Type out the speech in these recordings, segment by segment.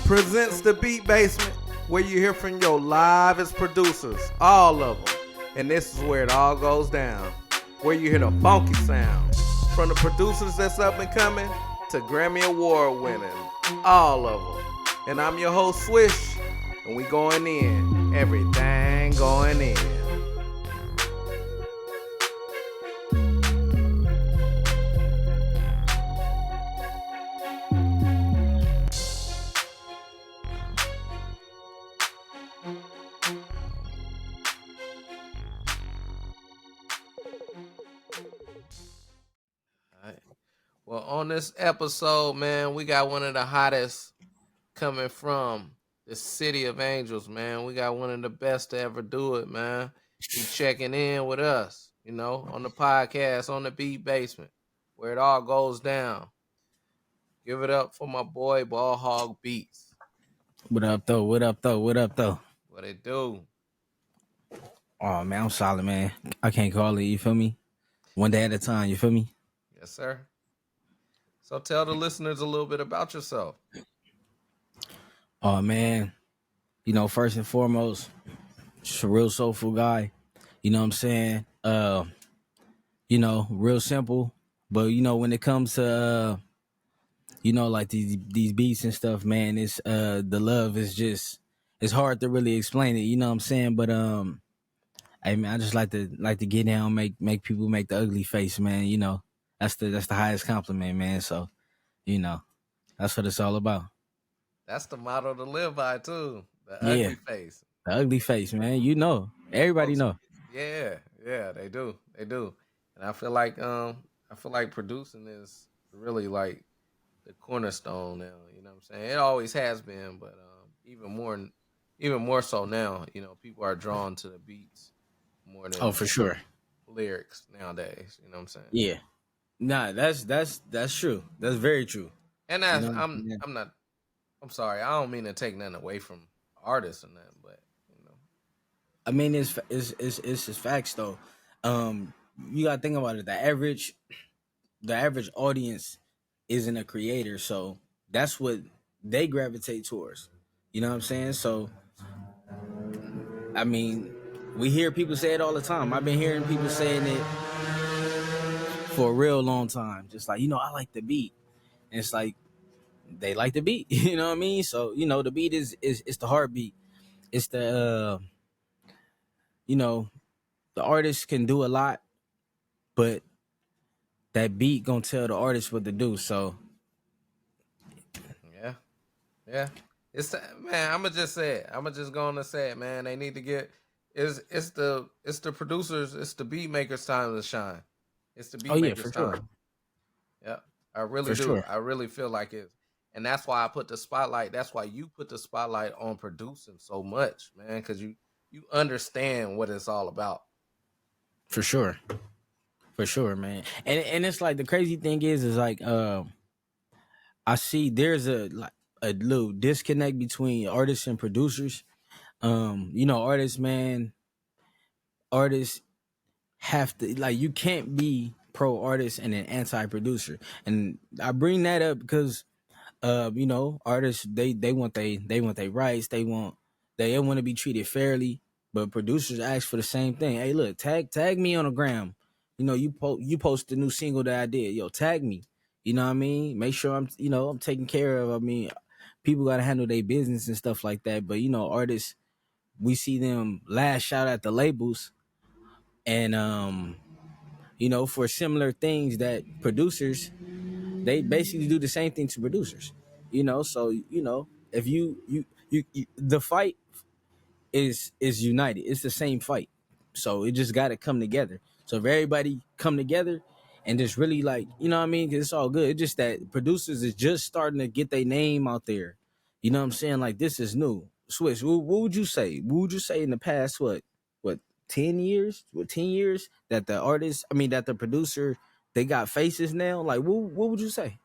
presents the Beat Basement, where you hear from your livest producers, all of them. And this is where it all goes down, where you hear the funky sound. From the producers that's up and coming to Grammy Award winning, all of them. And I'm your host, Swish, and we going in, everything going in. Well, on this episode, man, we got one of the hottest coming from the City of Angels, man. We got one of the best to ever do it, man. He checking in with us, on the podcast, on the Beat Basement, where it all goes down. Give it up for my boy, Ball Hog Beats. What up, though? What up, though? What up, though? What it do? Oh, man, I'm solid, man. I can't call it, you feel me? One day at a time, you feel me? Yes, sir. So tell the listeners a little bit about yourself. Oh, man. First and foremost, just a real soulful guy. You know what I'm saying? Real simple. But, when it comes to, like these beats and stuff, man, it's the love is just, it's hard to really explain it, you know what I'm saying? But, hey, man, I just like to get down, make people make the ugly face, man, That's the highest compliment, man. So, that's what it's all about. That's the motto to live by, too. The Yeah. ugly face. The ugly face, man. Everybody know. Yeah, they do. And I feel like producing is really like the cornerstone now, you know what I'm saying? It always has been, but even more so now, people are drawn to the beats more than for sure. lyrics nowadays, you know what I'm saying? Yeah. Nah, that's true. That's very true. And I'm sorry, I don't mean to take nothing away from artists or nothing, but I mean, it's facts though. You gotta think about it. The average audience isn't a creator, so that's what they gravitate towards. You know what I'm saying? So, I mean, we hear people say it all the time. I've been hearing people saying it for a real long time. Just like, I like the beat. And it's like, they like the beat. You know what I mean? So, the beat is the heartbeat. It's the, the artist can do a lot, but that beat gonna tell the artist what to do. So, yeah. It's man. I'm just gonna say it, man. They need to get. It's the producers. It's the beat makers' time to shine. It's the beat makers' time. Sure. Yeah, I really do. Sure. I really feel like it, and that's why I put the spotlight. That's why you put the spotlight on producing so much, man, because you understand what it's all about. For sure, man. And it's like the crazy thing is like I see there's a little disconnect between artists and producers. Artists have to, like, you can't be pro artist and an anti producer. And I bring that up because artists they want they rights, they want to be treated fairly, but producers ask for the same thing. Hey, look, tag me on a gram. You post the new single that I did. Yo, tag me. You know what I mean? Make sure I'm taken care of. I mean, people got to handle their business and stuff like that. But artists, we see them lash out at the labels, and for similar things that producers, they basically do the same thing to producers. So if you the fight is united. It's the same fight. So it just got to come together. So if everybody come together and just really, like, you know what I mean? 'Cause it's all good. It's just that producers is just starting to get their name out there. You know what I'm saying? Like, this is new. Switch. What would you say? What would you say in the past, what, 10 years? What, 10 years that that the producer, they got faces now? Like, what would you say?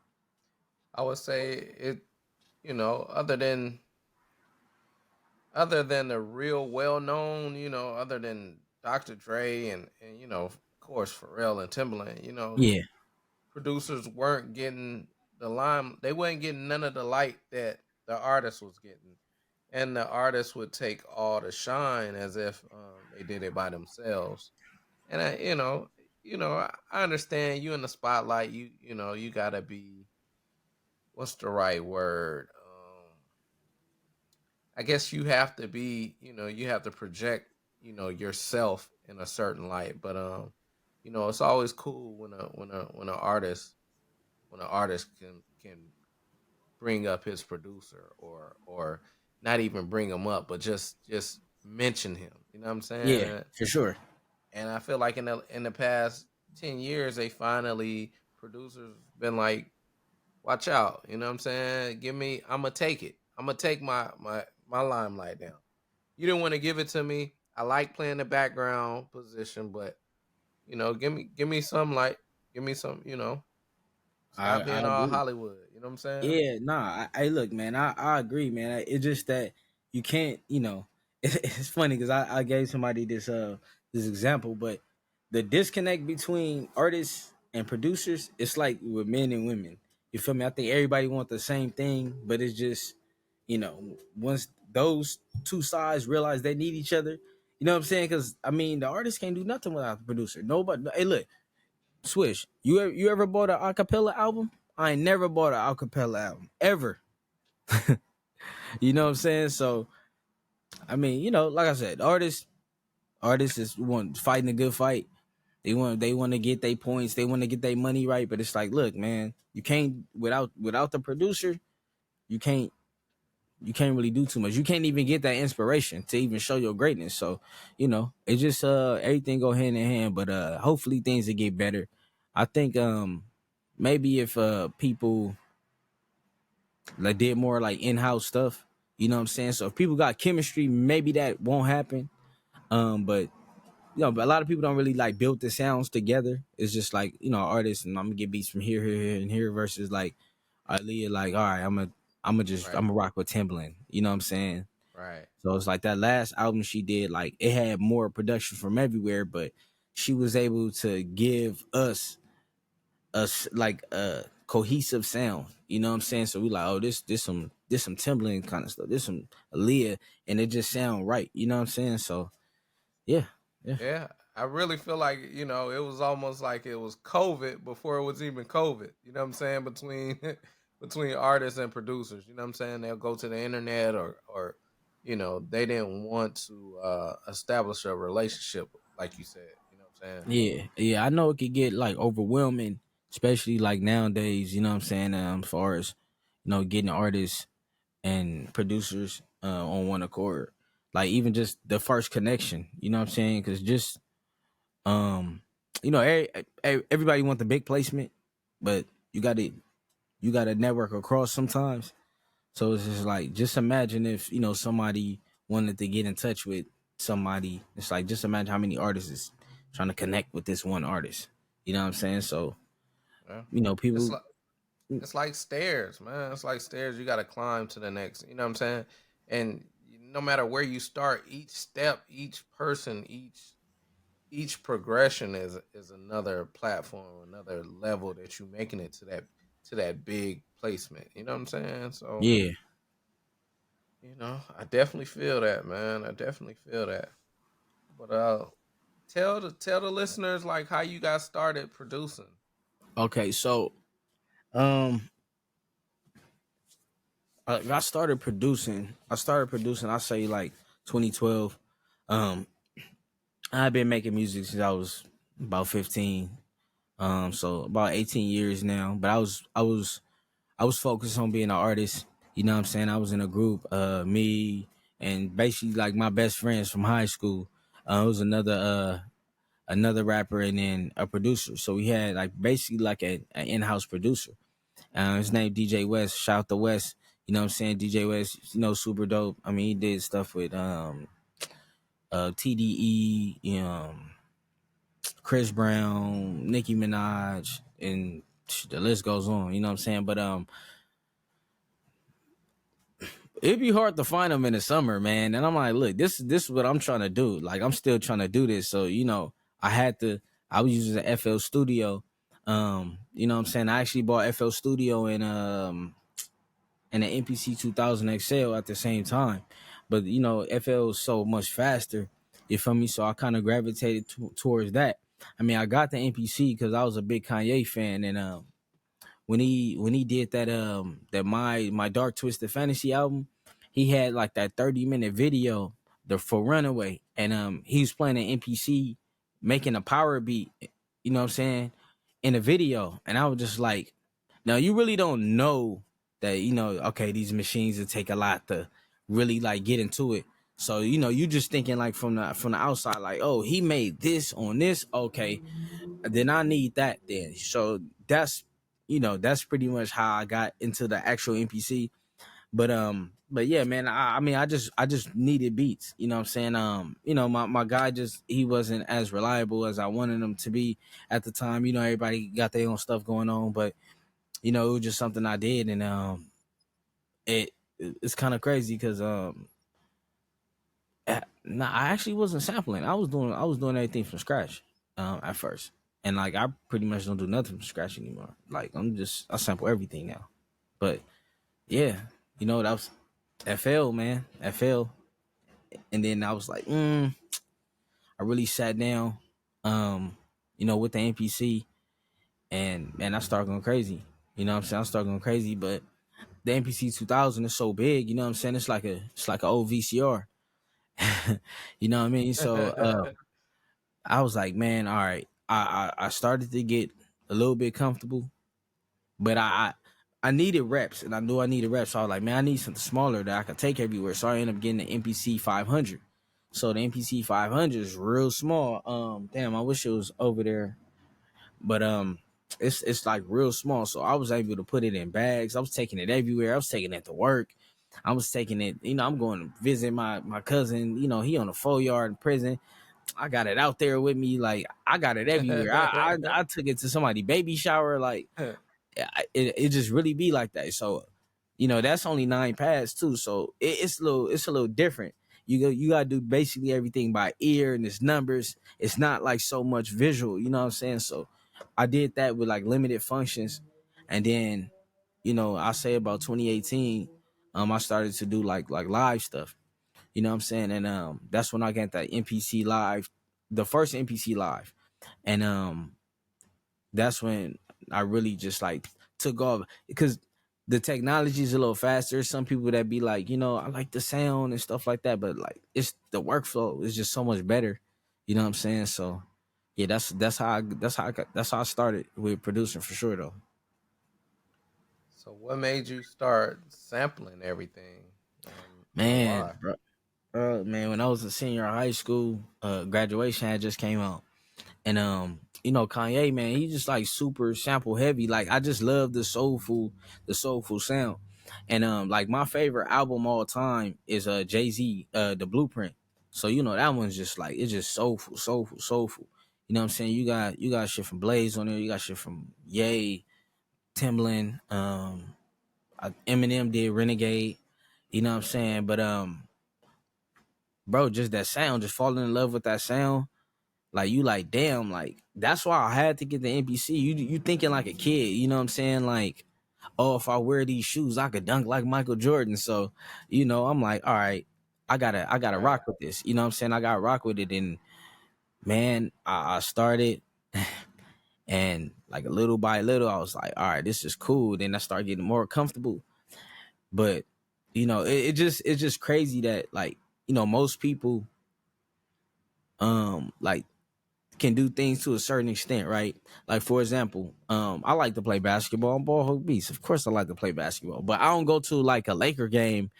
I would say it, other than the real well-known, other than Dr. Dre and of course Pharrell and Timbaland, Yeah. producers weren't getting the lime. They weren't getting none of the light that the artist was getting, and the artist would take all the shine as if they did it by themselves. And I understand you in the spotlight. You gotta be, what's the right word? I guess you have to be, you have to project, yourself in a certain light. But it's always cool when an artist can bring up his producer, or not even bring him up, but just mention him. You know what I'm Yeah, saying? for sure. And I feel like in the past 10 years, they finally, producers been like, watch out. You know what I'm saying? I'm gonna take it. I'm gonna take my limelight down. You didn't want to give it to me. I like playing the background position, but give me some light. Give me some. Stop I being all agree. Hollywood. You know what I'm saying? Yeah, nah. I look, man. I agree, man. It's just that you can't, It's funny because I gave somebody this example, but the disconnect between artists and producers, it's like with men and women. You feel me? I think everybody want the same thing, but it's just, once those two sides realize they need each other, you know what I'm saying? Because I mean, the artist can't do nothing without the producer. Nobody. Hey, look, Swish, you ever bought an acapella album? I ain't never bought an acapella album ever. You know what I'm saying? So I mean, like I said, artists is want fighting a good fight. They want to get their points. They want to get their money right. But it's like, look, man, you can't without the producer. You can't you can't really do too much. You can't even get that inspiration to even show your greatness. So it's just everything go hand in hand. But hopefully things will get better. I think maybe if people like did more like in-house stuff, you know what I'm saying? So if people got chemistry, maybe that won't happen. But but a lot of people don't really like build the sounds together. It's just like, artists and I'm gonna get beats from here, and here versus like Aaliyah, like, all right, I'm Right. gonna rock with Timbaland. You know what I'm saying? Right. So it's like that last album she did, like it had more production from everywhere, but she was able to give us like a cohesive sound. You know what I'm saying? So we like, oh, this some Timbaland kind of stuff. This some Aaliyah, and it just sound right. You know what I'm saying? So yeah, yeah, Yeah. I really feel like, it was almost like it was COVID before it was even COVID. You know what I'm saying? Between between artists and producers. You know what I'm saying? They'll go to the internet, or they didn't want to establish a relationship, like you said. You know what I'm saying? yeah. I know it could get like overwhelming, especially like nowadays. You know what I'm saying? As far as getting artists and producers on one accord, like even just the first connection. You know what I'm saying? Because just um, everybody want the big placement, but you got to network across sometimes. So it's just like, just imagine if somebody wanted to get in touch with somebody. It's like, just imagine how many artists is trying to connect with this one artist. You know what I'm saying? So Yeah. It's people. like it's like stairs, man. It's like stairs. You got to climb to the next. You know what I'm saying? And no matter where you start, each step, each person, each progression is another platform, another level that you're making it to that big placement. You know what I'm saying? So, Yeah. I definitely feel that, man. I definitely feel that. But tell the listeners like how you got started producing. Okay. So um, I started producing. I say like 2012. Um, I've been making music since I was about 15. So about 18 years now. But I was focused on being an artist. You know what I'm saying? I was in a group, me and basically like my best friends from high school. It was another rapper and then a producer. So we had like basically like an in-house producer. His name DJ West. Shout out to West. You know what I'm saying? DJ West, super dope. I mean, he did stuff with TDE, Chris Brown, Nicki Minaj, and the list goes on. You know what I'm saying? But it'd be hard to find them in the summer, man. And I'm like, look, this is what I'm trying to do. Like, I'm still trying to do this. So, I had to. I was using the FL Studio. You know what I'm saying? I actually bought FL Studio in and the MPC 2000 XL at the same time. But you know, FL is so much faster. You feel me? So I kind of gravitated towards that. I mean, I got the MPC because I was a big Kanye fan, and when he did that my Dark Twisted Fantasy album, he had like that 30-minute video for Runaway, and he was playing an NPC making a power beat, you know what I'm saying, in a video, and I was just like, now you really don't know that, you know, okay, these machines will take a lot to really like get into it. So you know, you just thinking like from the outside, like, oh, he made this on this, okay, then I need that then. So that's, you know, that's pretty much how I got into the actual NPC. But yeah, man, I mean, I just needed beats. You know what I'm saying? You know, my guy just, he wasn't as reliable as I wanted him to be at the time. You know, everybody got their own stuff going on, but you know, it was just something I did, and it it's kind of crazy because nah, I actually wasn't sampling. I was doing everything from scratch at first. And like I pretty much don't do nothing from scratch anymore. Like I sample everything now. But yeah, you know, that was FL, man. FL. And then I was like, I really sat down, you know, with the NPC, and man, I started going crazy. You know what I'm saying? I started going crazy, but the NPC 2000 is so big, you know what I'm saying? It's like an old VCR. You know what I mean? So I was like, man, all right. I started to get a little bit comfortable, but I needed reps, and I knew I needed reps. So I was like, man, I need something smaller that I could take everywhere. So I ended up getting the MPC 500. So the MPC 500 is real small. Damn, I wish it was over there, but it's like real small. So I was able to put it in bags. I was taking it everywhere. I was taking it to work. I was taking it, you know, I'm going to visit my cousin. You know, he on a 4 yard in prison. I got it out there with me. Like I got it everywhere. I took it to somebody baby shower. Like it just really be like that. So, you know, that's only 9 pads too. So it's a little different. You gotta do basically everything by ear, and it's numbers. It's not like so much visual. You know what I'm saying? So I did that with like limited functions, and then, you know, I say about 2018, I started to do like live stuff. You know what I'm saying? And that's when I got that NPC live, the first NPC live. And that's when I really just like took off, because the technology is a little faster. Some people that be like, you know, I like the sound and stuff like that, but like it's the workflow is just so much better. You know what I'm saying? So yeah, that's how I started with producing for sure though. So what made you start sampling everything, and Man, why? bro, man, when I was a senior in high school, graduation had just came out. And you know, Kanye, man, he just like super sample heavy. Like I just love the soulful sound. And like my favorite album all time is Jay-Z, The Blueprint. So you know that one's just like, it's just soulful, soulful, soulful. You know what I'm saying? You got shit from Blaze on there, you got shit from Ye, Timbaland, Eminem did Renegade, you know what I'm saying? But bro, just that sound, just falling in love with that sound. Like you like, damn, like that's why I had to get the NPC. You thinking like a kid, you know what I'm saying? Like, oh, if I wear these shoes, I could dunk like Michael Jordan. So, you know, I'm like, all right, I gotta Right. rock with this. You know what I'm saying? I gotta rock with it. And man, I started, and like little by little, I was like, all right, this is cool. Then I started getting more comfortable. But, you know, it's just crazy that, like, you know, most people like can do things to a certain extent, right? Like for example, I like to play basketball on Ball Hook Beats. Of course, I like to play basketball, but I don't go to like a Laker game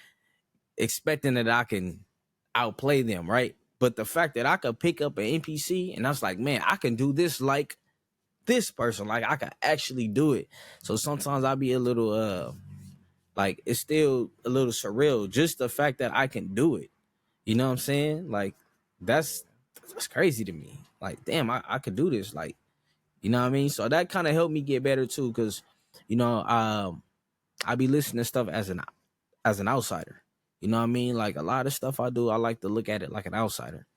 expecting that I can outplay them, right? But the fact that I could pick up an NPC and I was like, man, I can do this like this person, like I can actually do it. So sometimes I'll be a little like it's still a little surreal, just the fact that I can do it. You know what I'm saying? Like that's Yeah. that's crazy to me. Like, damn, I could do this. Like, you know what I mean? So that kind of helped me get better too, because, you know, I be listening to stuff as an outsider. You know what I mean? Like a lot of stuff I do, I like to look at it like an outsider.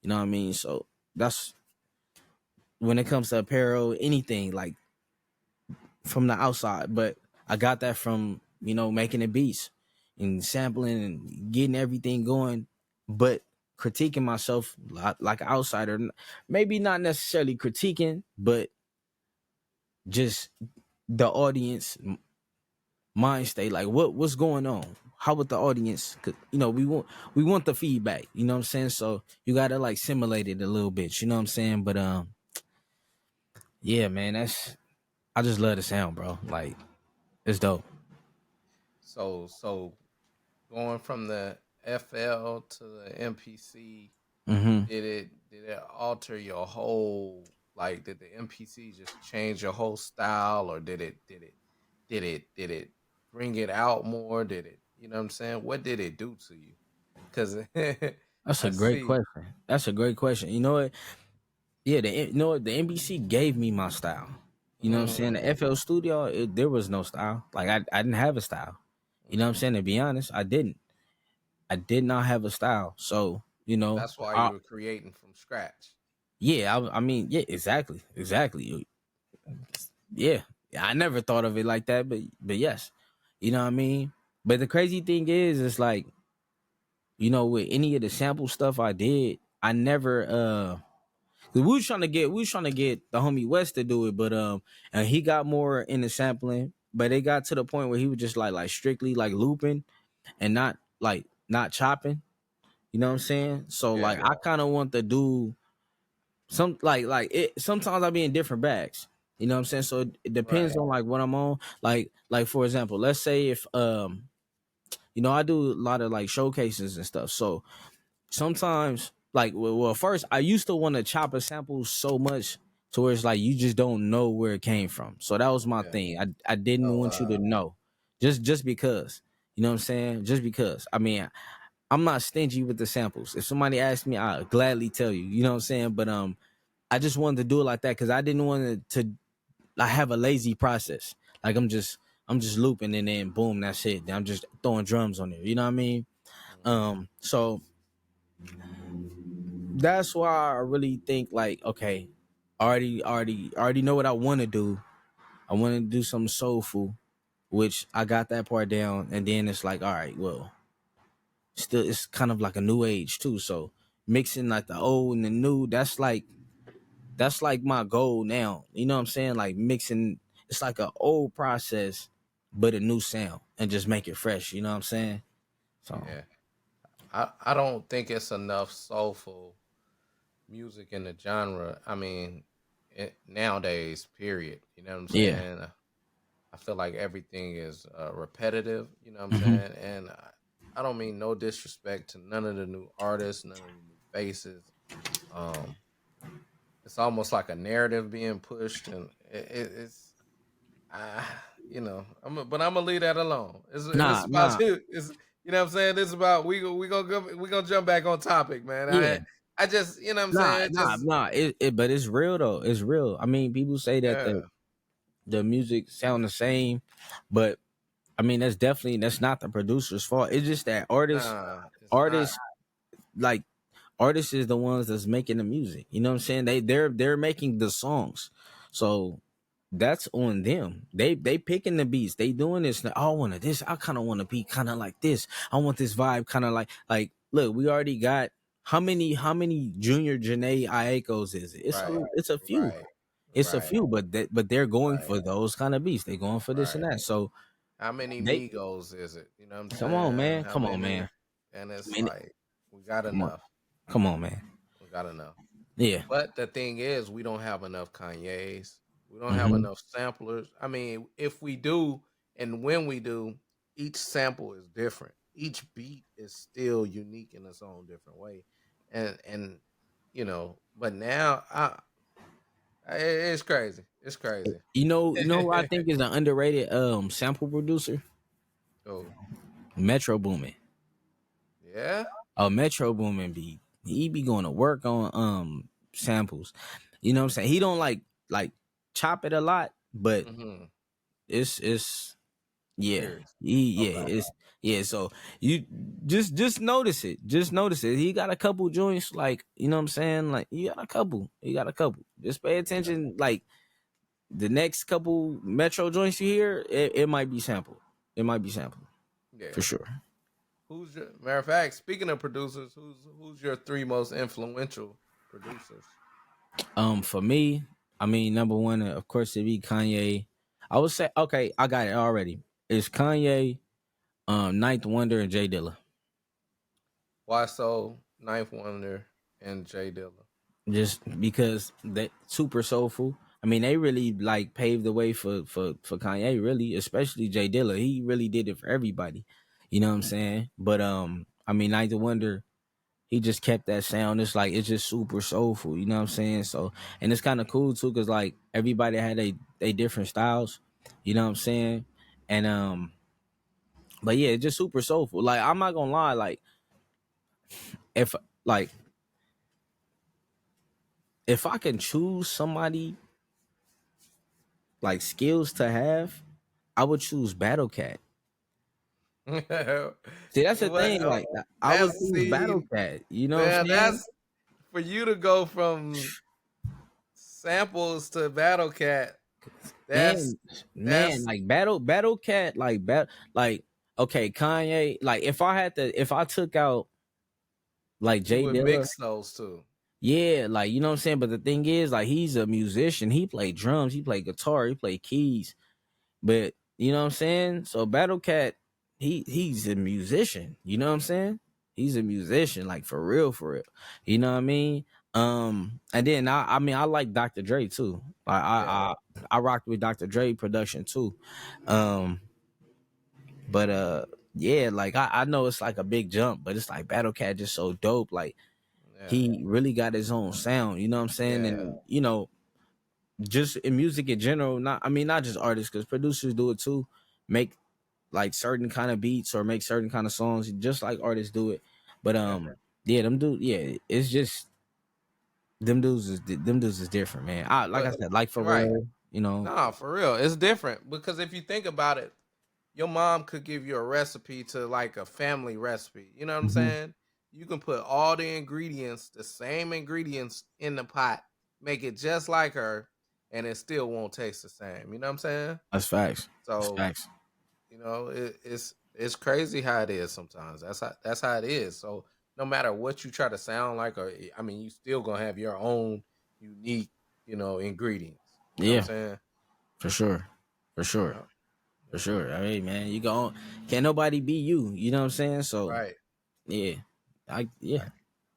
You know what I mean? So that's when it comes to apparel, anything like from the outside. But I got that from making the beats and sampling and getting everything going, but critiquing myself like an outsider. Maybe not necessarily critiquing, but just the audience mind state. Like what's going on? How would the audience? Cause we want the feedback. You know what I'm saying? So you gotta like simulate it a little bit. You know what I'm saying? But yeah, man, I just love the sound, bro. Like it's dope. So going from the FL to the MPC, Mm-hmm. did it alter your whole, like, did the MPC just change your whole style, or did it bring it out more? Did it, you know what I'm saying? What did it do to you? Cuz That's a I great see. question. That's a great question. You know what? Yeah, the NBC gave me my style. You know what I'm saying? The Mm, FL Studio, there was no style. Like I didn't have a style. You know what I'm mhm. saying? To be honest, I didn't. I did not have a style. So That's why you were creating from scratch. yeah, I mean, yeah, exactly. Yeah, I never thought of it like that, but yes, you know what I mean. But the crazy thing is, it's like with any of the sample stuff I did, I never 'cause we was trying to get the homie West to do it, but and he got more into sampling, but it got to the point where he was just like strictly like looping and not chopping. You know what I'm saying? So like Yeah, I kind of want to do some like it. Sometimes I be in different bags. You know what I'm saying? So it depends right. on like what I'm on. Like for example, let's say if I do a lot of like showcases and stuff. So sometimes like well first I used to want to chop a sample so much to where it's like you just don't know where it came from. So that was my Yeah. thing. I didn't So want you to know. Just because. You know what I'm saying? Just because. I mean, I'm not stingy with the samples. If somebody asked me, I'll gladly tell you. You know what I'm saying? But I just wanted to do it like that because I didn't want to like have a lazy process. Like I'm just looping and then boom, that's it. Then I'm just throwing drums on there. You know what I mean? mhm. So that's why I really think like, okay, I already know what I want to do. I want to do something soulful, which I got that part down, and then it's like, all right, well, still it's kind of like a new age too. So mixing like the old and the new, that's like my goal now. You know what I'm saying? Like mixing, it's like an old process, but a new sound, and just make it fresh. You know what I'm saying? So Yeah. I don't think it's enough soulful music in the genre. I mean, nowadays, period. You know what I'm yeah. saying? I feel like everything is repetitive. You know what I'm Hmm. saying? And I don't mean no disrespect to none of the new artists, none of the new faces. Um, it's almost like a narrative being pushed, and it's but I'm gonna leave that alone. It's Nah, about nah. it's you know what I'm saying. It's about we gonna jump back on topic, man. Yeah. I just, you know what I'm Nah, saying. It nah, just nah. But it's real though. It's real. I mean, people say that yeah, the music sound the same, but I mean that's not the producer's fault. It's just that nah, it's not artists like artists is the ones that's making the music. You know what I'm saying? They're making the songs. So that's on them. They picking the beats. They doing this. Oh, I want this. I kind of want to be kind of like this. I want this vibe kind of like look, we already got how many Junior Janae Aekos is it? It's a right, it's a few. right, It's a right, few, but they're going right, for those kind of beats. They going for this and right. that. So How many they Migos is it? You know what I'm come on, saying? man. How Come on, many? man. And I it's mean, like we got come on. enough. Come on, man. We got enough. Yeah. But the thing is, we don't have enough Kanye's. We don't have Hmm. enough samplers. I mean, if we do, and when we do, each sample is different. Each beat is still unique in its own different way, and But now, it's crazy. It's crazy. You know who I think is an underrated sample producer? Oh Metro Boomin. yeah. Metro Boomin he be going to work on samples. You know what I'm saying? He don't like chop it a lot, but Mm-hmm. it's yeah. Serious. Yeah, Okay. it's yeah, so you just notice it. Just notice it. He got a couple joints like, you know what I'm saying? Like you got a couple. You got a couple. Just pay Yeah. attention like the next couple Metro joints you hear, it might be sampled. It might be sampled for Yeah. sure. Who's your matter of fact? Speaking of producers, who's your three most influential producers? For me, I mean, number one, of course, it'd be Kanye. I would say, okay, I got it already. It's Kanye, Ninth Wonder, and Jay Dilla. Why so? Ninth Wonder and Jay Dilla. Just because they super soulful. I mean, they really like paved the way for Kanye, really, especially Jay Dilla. He really did it for everybody. You know what I'm saying? But I mean, Ninth Wonder, he just kept that sound. It's like it's just super soulful. You know what I'm saying? So, and it's kind of cool too, cause like everybody had a different styles. You know what I'm saying? And but yeah, it's just super soulful. Like I'm not gonna lie, like if like if I can choose somebody like skills to have, I would choose Battle Cat. See, that's the What? thing. Like I would That's choose Battle see, Cat. You know what I'm man. saying? That's for you to go from samples to Battle Cat. That's Man, man, that's like Battle Cat, like okay, Kanye. Like if I took out like you Jay would Dilla, mix those two. yeah, like you know what I'm saying. But the thing is, like he's a musician. He played drums, he played guitar, he played keys. But you know what I'm saying? So Battle Cat, he's a musician. You know what I'm saying? He's a musician, like for real, for real. You know what I mean? And then I mean I like Dr. Dre too. Like Yeah, I rocked with Dr. Dre production too. Um, but yeah, like I know it's like a big jump, but it's like Battle Cat just so dope. Like yeah, he really got his own sound. You know what I'm saying? yeah. And you know, just in music in general, not I mean not just artists, because producers do it too. Make like certain kind of beats or make certain kind of songs, just like artists do it. But Yeah. yeah, yeah, it's just them dudes is different, man. I like I But said, like for right. real, you know. Nah, for real. It's different because if you think about it, your mom could give you a recipe to like a family recipe. You know what I'm Mhm. saying? You can put all the ingredients, the same ingredients in the pot, make it just like her, and it still won't taste the same. You know what I'm saying? That's facts. That's So, facts. it's crazy how it is sometimes. That's how it is. So no matter what you try to sound like, or I mean, you still gonna have your own unique, ingredients. You know what I'm Yeah, saying? for sure, for sure, Yeah, for yeah. sure. I mean, man, you go can't nobody be you. You know what I'm saying? So Right, yeah, yeah, right.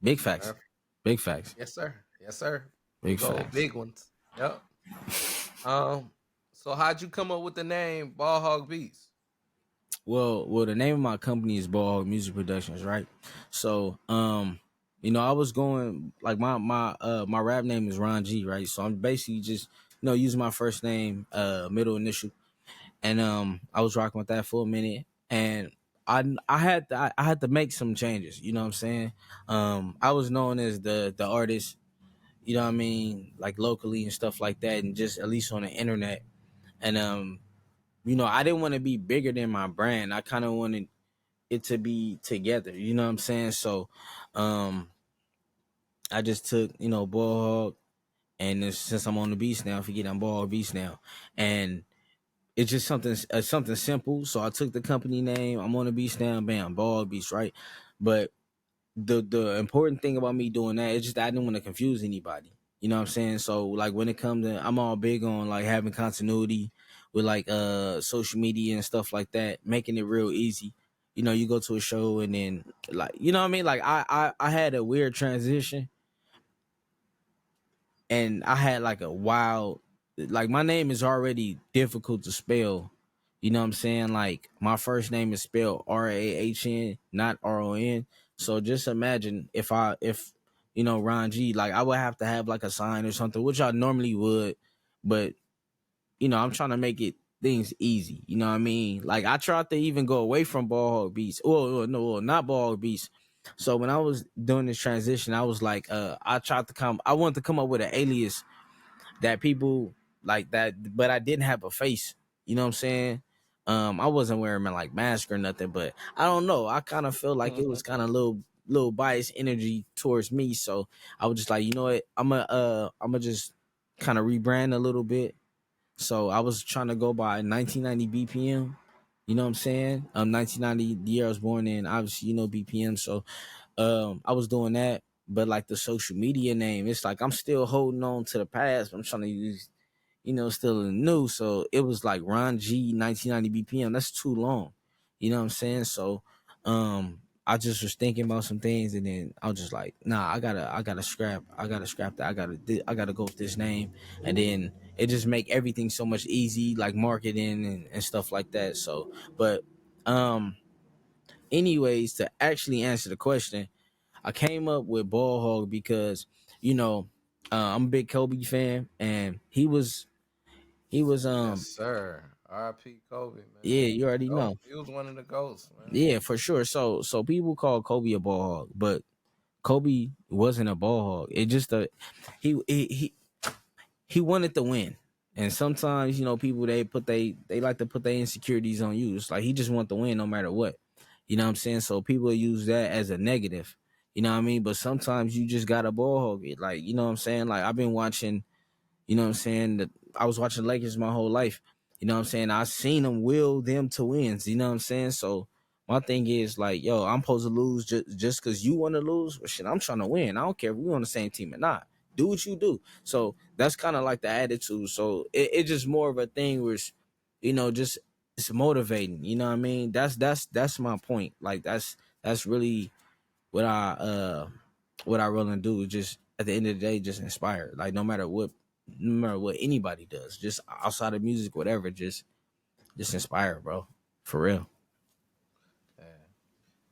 big Uh, facts, big facts, Yes, sir. Yes, sir. big Big old facts. big ones. Yep. Um. So how'd you come up with the name Ball Hog Beats? Well, the name of my company is Ball Music Productions, right? So, you know, I was going like my rap name is Ron G, right? So I'm basically just using my first name, middle initial, and I was rocking with that for a minute, and I had to make some changes. You know what I'm saying? I was known as the artist, you know what I mean, like locally and stuff like that, and just at least on the internet, and you know, I didn't want to be bigger than my brand. I kind of wanted it to be together. You know what I'm saying? So, um, I just took Ball Hog, and since I'm on the beast now, forget I'm Ball Hog Beast now, and it's just something simple. So I took the company name. I'm on the beast now. Bam, Ball Hog Beast, right? But the important thing about me doing that is just that I didn't want to confuse anybody. You know what I'm saying? So like when it comes to I'm all big on like having continuity with like social media and stuff like that, making it real easy. You know, you go to a show and then like you know what I mean? Like I had a weird transition and I had like a wild like my name is already difficult to spell. You know what I'm saying? Like my first name is spelled Rahn, not Ron. So just imagine if Ron G, like I would have to have like a sign or something, which I normally would, but I'm trying to make it things easy. You know what I mean? Like I tried to even go away from ball hog beats. No, not ball hog beats. So when I was doing this transition, I was like, I wanted to come up with an alias that people like that, but I didn't have a face. You know what I'm saying? I wasn't wearing like mask or nothing, but I don't know. I kind of feel like it was kind of little biased energy towards me. So I was just like, you know what? I'm gonna just kind of rebrand a little bit. So I was trying to go by 1990 BPM, You know what I'm saying? 1990, the year I was born in, obviously, BPM. So I was doing that. But like the social media name, it's like I'm still holding on to the past. But I'm trying to use, still in the new. So it was like Ron G 1990 BPM. That's too long. You know what I'm saying? So I just was thinking about some things, and then I was just like, nah, I gotta scrap that. I gotta go with this name, and then it just make everything so much easy, like marketing and stuff like that. So, but um, anyways, to actually answer the question, I came up with Ball Hog because you know I'm a big Kobe fan, and he was Yes, sir. R.I.P. Kobe, yeah, man. you already Goat. know. He was one of the goats, man. Yeah, for sure. So people call Kobe a ball hog, but Kobe wasn't a ball hog. It just he wanted to win. And sometimes, people they like to put their insecurities on you. It's like he just want to win no matter what. You know what I'm saying? So people use that as a negative. You know what I mean? But sometimes you just got to ball hog it. Like, you know what I'm saying? Like I've been watching, you know what I'm saying? That I was watching Lakers my whole life. You know what I'm saying? I seen them will them to wins. You know what I'm saying? So my thing is like, yo, I'm supposed to lose just because you want to lose. Well, shit, I'm trying to win. I don't care if we on the same team or not. Do what you do. So that's kind of like the attitude. So it's just more of a thing where just it's motivating. You know what I mean? That's my point. Like that's really what I really do is just at the end of the day just inspire. Like no matter what anybody does, just outside of music, whatever, just inspire, bro. For real. Yeah,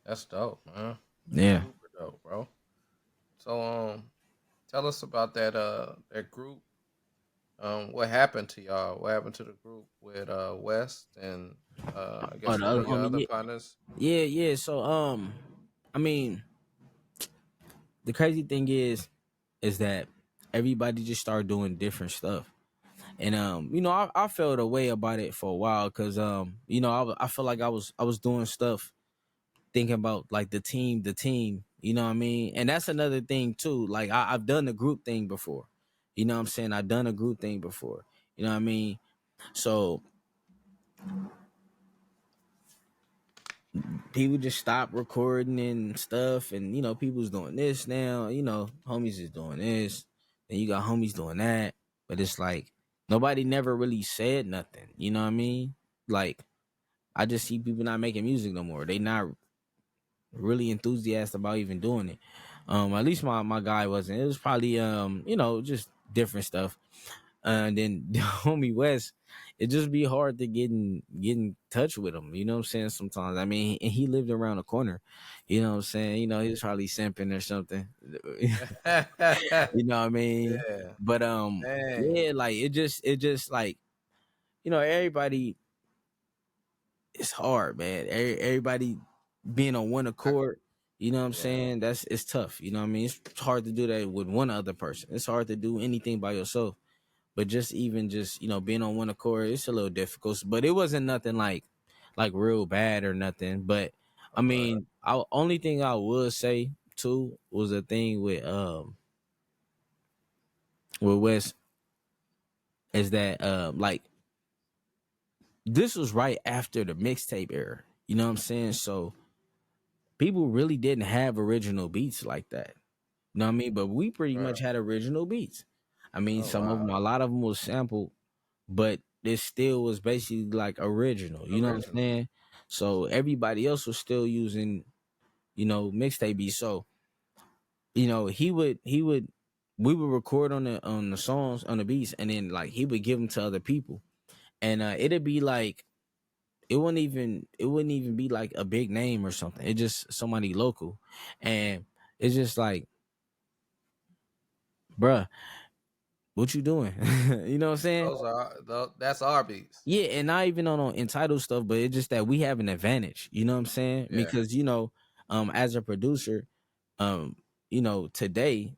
that's dope, man. That's Yeah. super dope, bro. So tell us about that group. What happened to y'all? What happened to the group with West and I Oh, guess the one other of your homie. other Yeah, partners? yeah, yeah. So I mean, the crazy thing is that everybody just started doing different stuff. And I felt a way about it for a while because I feel like I was doing stuff thinking about like the team, you know what I mean? And that's another thing too. Like I've done the group thing before. You know what I'm saying? I've done a group thing before. You know what I mean? So people just stopped recording and stuff, and people's doing this now, homies is doing this, and you got homies doing that. But it's like nobody never really said nothing, you know what I mean? Like I just see people not making music no more. They not really enthusiastic about even doing it. At least my guy wasn't. It was probably just different stuff. And then the homie West, it just be hard to get in touch with him. You know what I'm saying? Sometimes. I mean, and he lived around the corner. You know what I'm saying? He was probably simping or something. You know what I mean? Yeah. But Dang. yeah, like it just like everybody. It's hard, man. Everybody being on one I, accord, you know what I'm yeah. saying? It's tough. You know what I mean? It's hard to do that with one other person. It's hard to do anything by yourself. But just even just, being on one accord, it's a little difficult. But it wasn't nothing like real bad or nothing. But I Okay. mean, only thing I would say too was a thing with West is that like this was right after the mixtape era. You know what I'm saying? So people really didn't have original beats like that. You know what I mean? But we pretty Right. much had original beats. I mean, Oh some of them, wow. a lot of them was sampled, but it still was basically like original. You know what I'm Original. saying? So everybody else was still using, mixtape beats. So we would record on the songs on the beats, and then like he would give them to other people, and it'd be like it wouldn't even be like a big name or something. It just somebody local, and it's just like, bruh, what you doing? You know what I'm saying? That's our beats. Yeah, and not even on entitled stuff, but it's just that we have an advantage. You know what I'm saying? Yeah. Because as a producer, um, today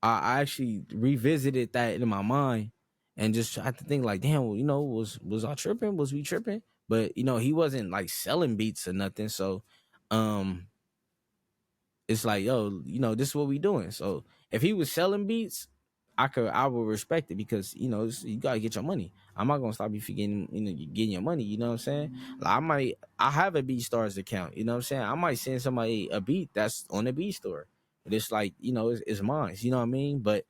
I actually revisited that in my mind and just tried to think like, damn, well, was I tripping? Was we tripping? But he wasn't like selling beats or nothing. So, um, it's like, yo, this is what we doing. So if he was selling beats, I will respect it because you gotta get your money. I'm not gonna stop you for getting your money. You know what I'm saying? Like, I have a BeatStars account. You know what I'm saying? I might send somebody a beat that's on the Beat Store, but it's like it's mine. You know what I mean? But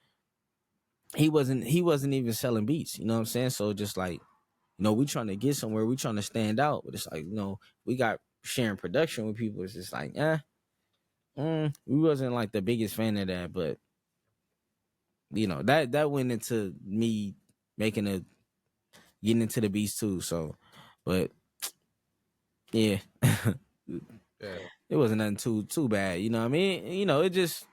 he wasn't even selling beats. You know what I'm saying? So just like we trying to get somewhere, we trying to stand out, but it's like we got sharing production with people. It's just like we wasn't like the biggest fan of that, but that went into me making a getting into the beats too. So, but yeah, Yeah. it wasn't nothing too bad. You know what I mean? It just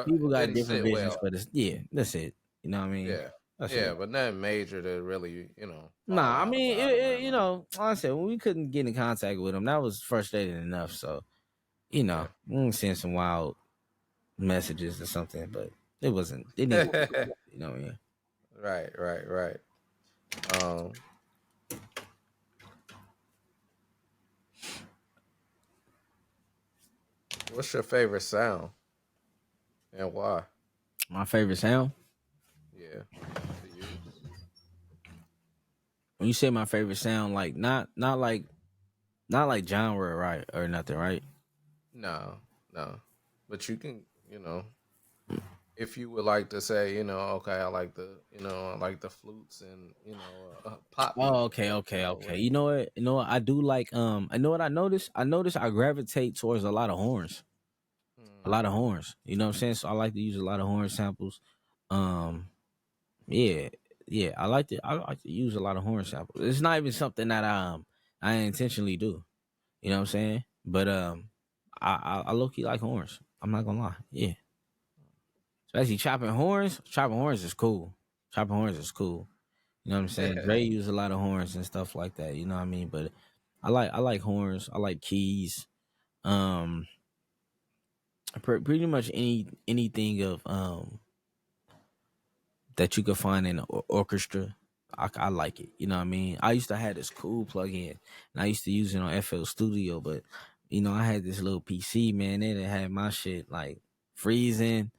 people It got didn't different sit visions well. for this. Yeah, that's it. You know what I mean? Yeah. That's it. Yeah, but nothing major to really, fall Nah, I out mean, about or nothing like like I said, when we couldn't get in contact with him, that was frustrating enough. So, that. we send some wild messages or something, but it wasn't. It didn't go. Yeah. You know what I mean? Right, right, right. Um, what's your favorite sound and why? My favorite sound. Yeah, to use. When you say my favorite sound, like not like genre, right, or nothing, right? No, no. But you can, if you would like to say, okay, I like the flutes and pop Oh, beat okay, or okay, okay. what. You know what? I do like. I know what I noticed. I noticed I gravitate towards a lot of horns. A lot Mm, of horns. You know what I'm saying? So I like to use a lot of horn samples. Um, yeah, yeah. I like to use a lot of horn samples. It's not even something that I intentionally do. You know what I'm saying? But I low key like horns. I'm not gonna lie. Yeah, especially chopping horns. Chopping horns is cool. Chopping horns is cool. You know what I'm saying? yeah. Dre used a lot of horns and stuff like that. You know what I mean? But I like horns. I like keys. Um, pretty much anything of that you could find in an orchestra. I like it. You know what I mean? I used to have this cool plug-in, and I used to use it on FL Studio. But I had this little PC, man. It had my shit like freezing.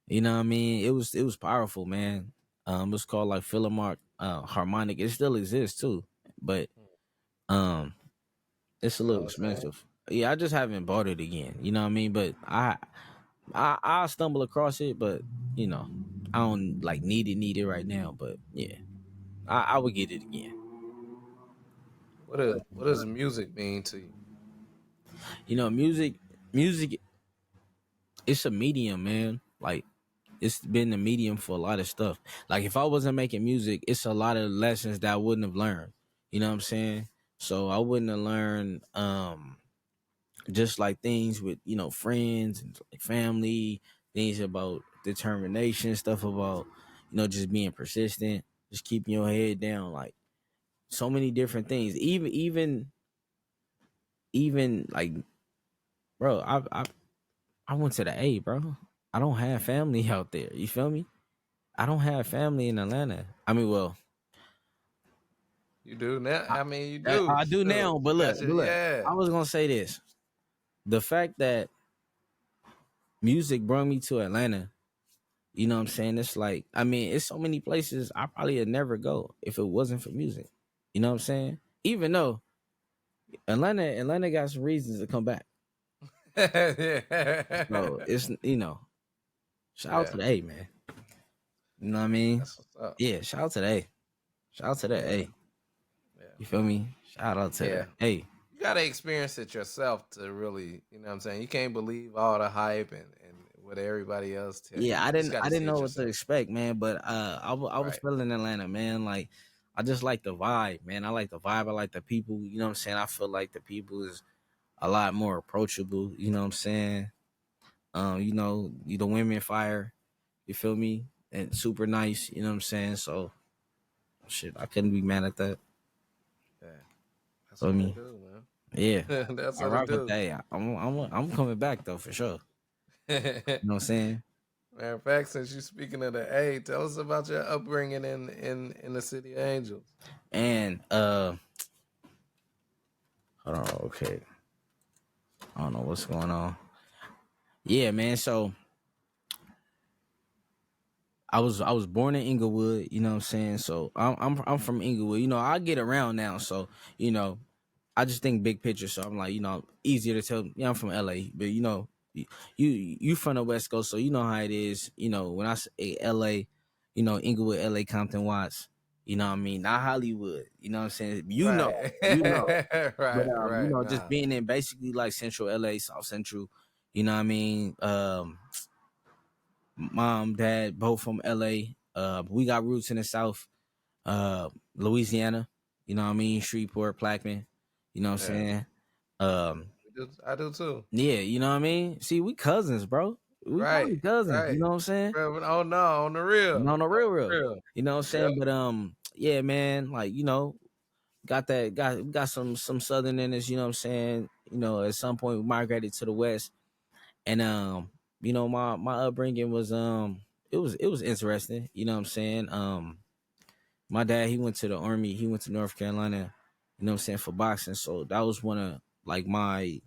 You know what I mean? It was powerful, man. It was called like Philharmonic Harmonic. It still exists too, but um, it's a little Oh, okay. expensive. Yeah, I just haven't bought it again. You know what I mean? But I stumble across it, but you know, I don't like need it right now. But yeah, I would get it again. What does music mean to you? Music, it's a medium, man. Like it's been a medium for a lot of stuff. Like if I wasn't making music, it's a lot of lessons that I wouldn't have learned. You know what I'm saying? So I wouldn't have learned just like things with friends and like family, things about determination, stuff about just being persistent, just keeping your head down, like so many different things. Even like, bro, I went to the A, bro. I don't have family out there. You feel me? I don't have family in Atlanta. I mean, well, You do now? I, I mean, you I, do. I do Shoot, now, you but look, got your but look. yeah. I was gonna say this: the fact that music brought me to Atlanta. You know what I'm saying? It's like, I mean, it's so many places I probably would never go if it wasn't for music. You know what I'm saying? Even though Atlanta got some reasons to come back. So Yeah. it's shout out Yeah. to the A, man. You know what I mean? That's what's up. Yeah, shout out to the A. Shout out to the Yeah. A. Yeah. You feel me? Shout out to Yeah. the A. You gotta experience it yourself to really, you know what I'm saying? You can't believe all the hype and what everybody else tell you. Yeah, I You just didn't gotta I didn't see it know what to yourself. expect, man. But I was Right. feeling Atlanta, man. Like I just like the vibe, man. I like the vibe. I like the people. You know what I'm saying? I feel like the people is a lot more approachable. You know what I'm saying? The women fire. You feel me? And super nice. You know what I'm saying? So shit, I couldn't be mad at that. Yeah. That's Feel what it me? do, Yeah, man. That's I what it rock with do. that. Hey, I'm coming back though for sure. You know what I'm saying? Matter of fact, since you're speaking of the A, tell us about your upbringing in the City of Angels. And hold on. Okay, I don't know what's going on. Yeah, man. So I was born in Inglewood, you know what I'm saying? So I'm from Inglewood. You know, I get around now, so you know, I just think big picture. So I'm like, you know, easier to tell. Yeah, I'm from LA, but you know, you from the West Coast, so you know how it is. You know, when I say LA, you know, Inglewood, LA, Compton, Watts. You know what I mean? Not Hollywood. You know what I'm saying? Right. You know. But Right, you right. know, just Nah. being in basically like Central LA, South Central. You know what I mean? Mom, dad, both from LA. We got roots in the South, Louisiana. You know what I mean? Shreveport, Plaquemine. You know what I'm Yeah. saying? Um, I do too. yeah, you know what I mean? See, we cousins, bro. We Right. probably cousins, you Right. know what I'm saying? Bro, oh no, on the real. No, no, On real, the real. real. You know what I'm Yep. saying? But yeah, man, like, you know, got some southern in us, you know what I'm saying? You know, at some point we migrated to the west. And you know, my upbringing was it was interesting, you know what I'm saying? My dad, he went to the army, he went to North Carolina, you know what I'm saying, for boxing. So that was one of like my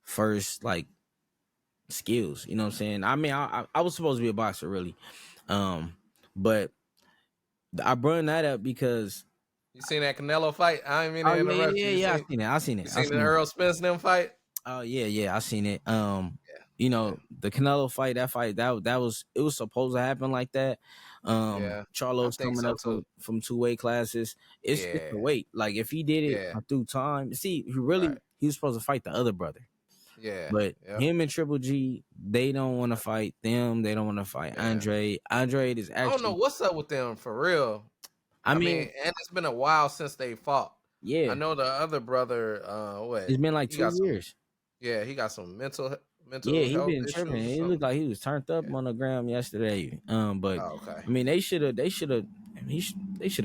first like skills, you know what I'm saying? I mean, I was supposed to be a boxer really. But I brought that up because You seen that Canelo fight? I didn't mean oh to yeah, interrupt yeah, you. yeah, yeah, I seen it. I seen You it. I seen the seen it. Earl Spence and them fight? Oh yeah, yeah, I seen it. Yeah. You Yeah. know, the Canelo fight, that was it was supposed to happen like that. Yeah. I Charlo's think coming so up too. from two weight classes. It's the Yeah. weight. Like if he did it Yeah. through time, see, Right. he was supposed to fight the other brother. Yeah. But Yep. him and Triple G, they don't want to fight them. They don't want to fight Yeah. Andre. Andre is I don't know actually, what's up with them for real. I I mean, mean, and it's been a while since they fought. I yeah, know the other brother, it's what been like he two got some. years. Yeah, he got some Yeah, mental he health been tripping. issues or It something. looked like he was turned up Yeah. on the ground yesterday. But Oh, okay. I mean, they should have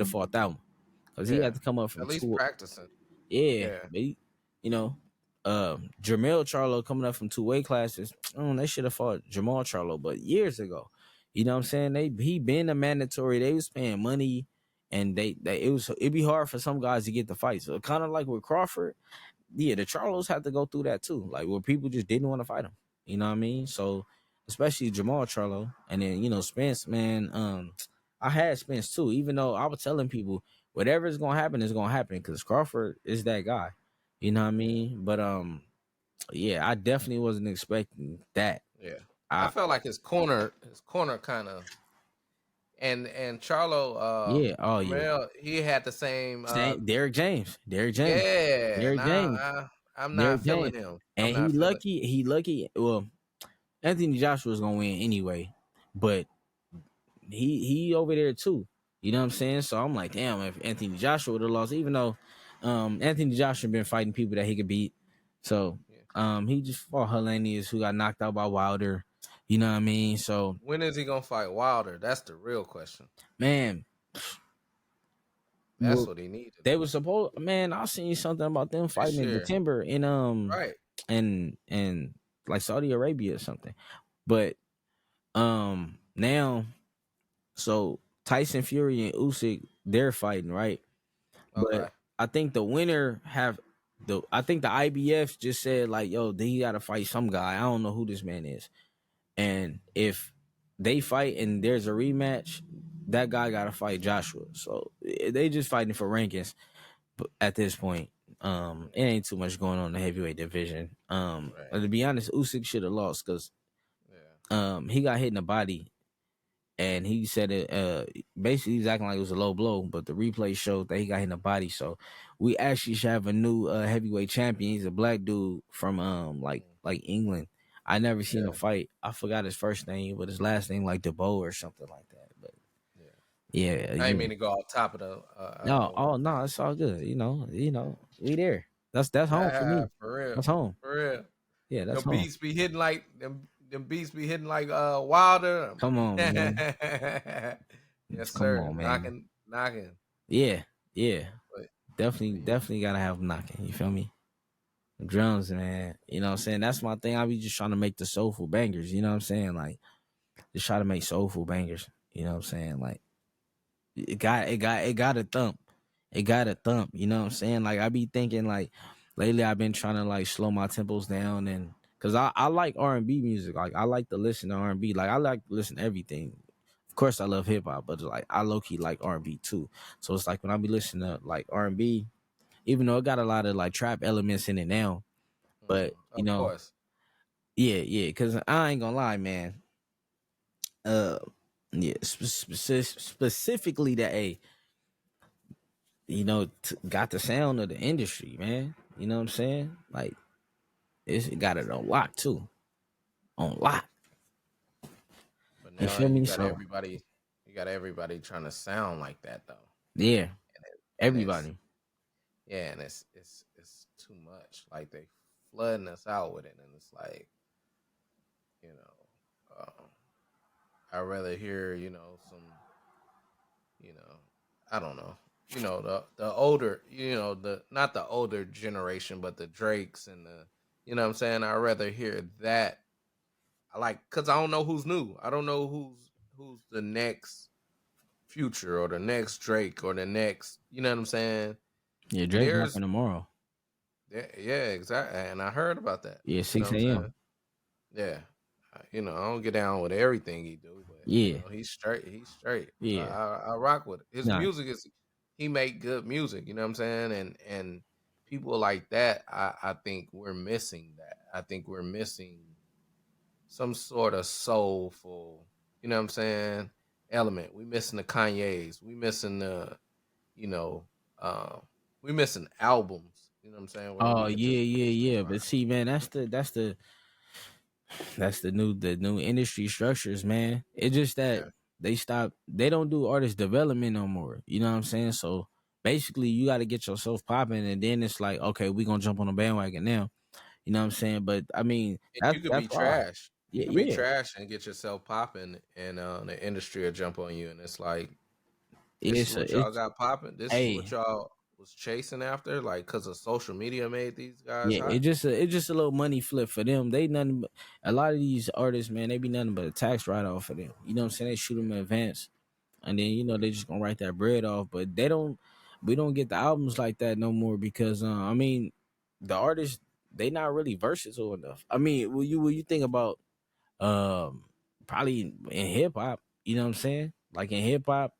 fought that one because he Yeah. had to come up At from least two. practicing. Yeah, Yeah. but you know, Jermell Charlo coming up from two weight classes. They should have fought Jamal Charlo, but years ago. You know what I'm saying? He been a mandatory. They was paying money, and it'd be hard for some guys to get the fight. So kind of like with Crawford, yeah, the Charlos had to go through that too. Like where people just didn't want to fight him. You know what I mean? So especially Jamal Charlo, and then you know Spence, man. I had Spence too, even though I was telling people whatever is gonna happen is gonna happen because Crawford is that guy. You know what I Yeah. mean? But yeah, I definitely wasn't expecting that. Yeah. I I felt like his corner kind of, and Charlo, yeah, oh yeah, Jamel, he had the same. same Derrick James, Yeah. Derrick Nah, James, I'm not Derrick feeling James, him. I'm and not feeling. he lucky. Well, Anthony Joshua's gonna win anyway, but he over there too. You know what I'm saying? So I'm like, damn, if Anthony Joshua would have lost, even though Anthony Joshua been fighting people that he could beat. So Yeah. he just fought Hellenius who got knocked out by Wilder. You know what I mean? So When is he gonna fight Wilder? That's the real question. man, That's well, what he need to they do were supposed man, I seen something about them this fighting in year. December in Right. and like Saudi Arabia or something. But now so Tyson Fury and Usyk, they're fighting, right? But Okay. I think the winner have I think the IBF just said like, yo, they gotta fight some guy. I don't know who this man is. And if they fight and there's a rematch, that guy gotta fight Joshua. So they just fighting for rankings. But at this point, it ain't too much going on in the heavyweight division. Right. And to be honest, Usyk should have lost because Yeah. he got hit in the body and he said it basically he was acting like it was a low blow, but the replay showed that he got hit in the body. So we actually should have a new heavyweight champion. He's a black dude from Mm. like England. I never seen him Yeah. fight. I forgot his first name, but his last name like DeBow or something like that. But Yeah. yeah, I ain't yeah. mean to go off top of the. No, oh no, it's all good. We there. That's home for me. For real. That's home. For real. Yeah, that's Them home. beats be hitting like them beats be hitting like Wilder. Come on, man. Yes, Come sir. on, man. Knocking. Yeah, yeah. But, Definitely, but yeah. definitely gotta have them knocking. You feel me? Drums, man. You know what I'm saying? That's my thing. I be just trying to make the soulful bangers. You know what I'm saying? Like, just try to make soulful bangers. You know what I'm saying? Like, it got a thump. It got a thump. You know what I'm saying? Like, I be thinking like, lately I've been trying to like slow my tempos down and cause I like R&B music. Like, I like to listen to R&B. Like, I like to listen to everything. Of course, I love hip hop, but like I low key like R&B too. So it's like when I be listening to like R&B, even though it got a lot of like trap elements in it now, but you Of know, course. yeah, because I ain't gonna lie, man. Uh, yeah, specifically that a got the sound of the industry, man. You know what I'm saying? Like it's got it on lock too, on lock. But You now feel me? So you got everybody trying to sound like that though. yeah, And it's everybody. yeah, and it's too much. Like they flooding us out with it, and it's like, you know, I'd rather hear, some, you know, I don't know, the older, the not the older generation, but the Drakes and the, you know what I'm saying. I'd rather hear that. I like, cause I don't know who's new. I don't know who's the next Future or the next Drake or the next, you know what I'm saying? Yeah, Drake There's dropping tomorrow. yeah, exactly. And I heard about that. Yeah, You know six what I'm saying? a.m. Yeah. I don't get down with everything he do, but Yeah, he's straight. He's straight. yeah. I rock with it. His Nah. music is he make good music, you know what I'm saying? And people like that, I think we're missing that. I think we're missing some sort of soulful, you know what I'm saying, element. We missing the Kanye's. We missing the, you know, uh, we missing albums. You know what I'm saying? Where we Oh could yeah, just listen yeah, to yeah. But see, man, that's the new industry structures, man. It's just that yeah. they don't do artist development no more. You know what I'm saying? So basically you gotta get yourself popping and then it's like, okay, we gonna jump on the bandwagon now. You know what I'm saying? But I mean, And that's you could that's be why. trash. You Yeah, could be yeah. trash and get yourself popping, and the industry will jump on you. And it's like, this is It's what a, y'all it's got popping. This is what hey, y'all was chasing after, like, because of social media made these guys yeah, hot. it's just a little money flip for them. They nothing but a lot of these artists, man, they be nothing but a tax write off for them. You know what I'm saying? They shoot them in advance. And then they just gonna write that bread off. But we don't get the albums like that no more because I mean, the artists they not really versatile enough. I mean, will you think about probably in hip hop, you know what I'm saying? Like in hip hop,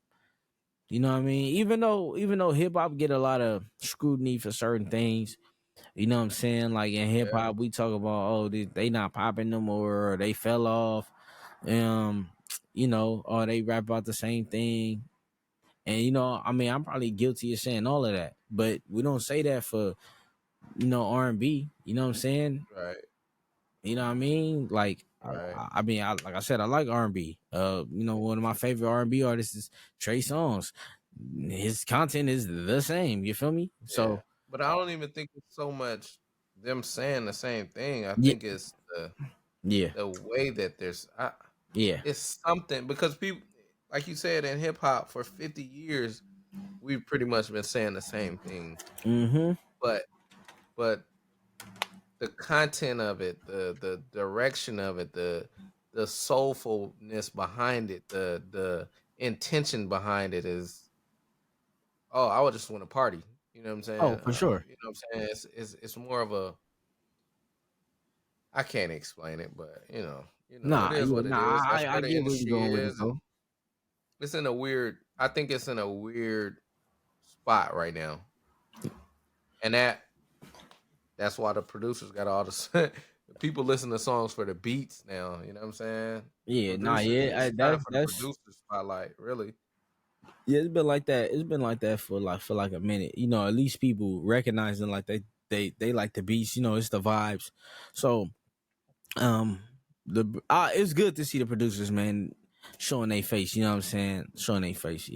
you know what I mean? Even though hip hop get a lot of scrutiny for certain things, you know what I'm saying? Like in hip Yeah, hop, we talk about they not popping no more or they fell off. Um, or they rap about the same thing. And I mean, I'm probably guilty of saying all of that, but we don't say that for R&B. You know what I'm saying? right, You know what I mean? Like, right. I mean, like I said, I like R&B. One of my favorite R&B artists is Trey Songz. His content is the same. You feel me? Yeah, So but I don't even think it's so much them saying the same thing. I yeah, think it's yeah, the way that yeah. it's something, because people, like you said, in hip hop for 50 years, we've pretty much been saying the same thing, Mm-hmm. but but the content of it, the direction of it, the soulfulness behind it, the intention behind it is, oh, I would just want to party. You know what I'm Oh, saying? for sure. You know what I'm saying? It's more of a, I can't explain it, but it Nah, is yeah, what it is. nah. That's I where the get where you're industry going with it is, though. and it's in a weird. I think it's in a weird spot right now, and that's why the producers got all the people listen to songs for the beats now. You know what I'm saying? The Yeah, nah, producers, yeah. it's time for the That's producer spotlight. Really? yeah. It's been like that. It's been like that for like a minute. At least people recognizing like they like the beats. It's the vibes. So um it's good to see the producers, man, showing their face. You know what I'm saying? Showing their face.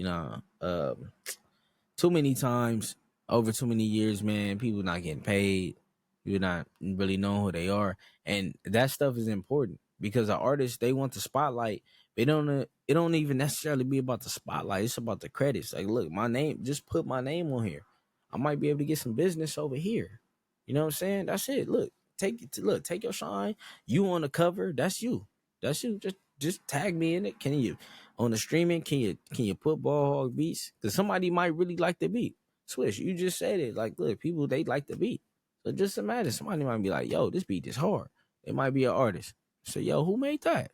Too many times over too many years, man, people not getting paid. You're not really knowing who they are, and that stuff is important because the artists they want the spotlight. They don't. It don't even necessarily be about the spotlight. It's about the credits. Like, look, my name. Just put my name on here. I might be able to get some business over here. You know what I'm saying? That's it. Look, take your shine. You on the cover? That's you. That's you. Just tag me in it. Can you on the streaming? Can you put ball hog beats? Because somebody might really like the beat. Swish, you just said it. Like, look, people they like the beat. So just imagine somebody might be like, yo, this beat is hard. It might be an artist. So, yo, who made that?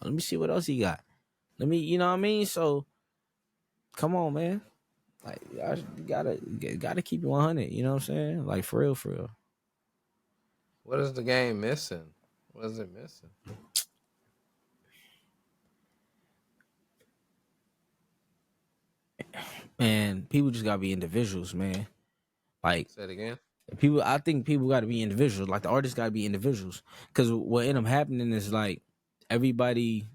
Let me see what else he got. Let me, you know what I mean? So come on, man. Like you gotta keep it 100. You know what I'm saying? Like for real, for real. What is the game missing? What is it missing? And people just gotta be individuals, man. Like Say it again. people, I think people gotta be individuals. Like the artists gotta be individuals. Cause what ended up happening is like everybody.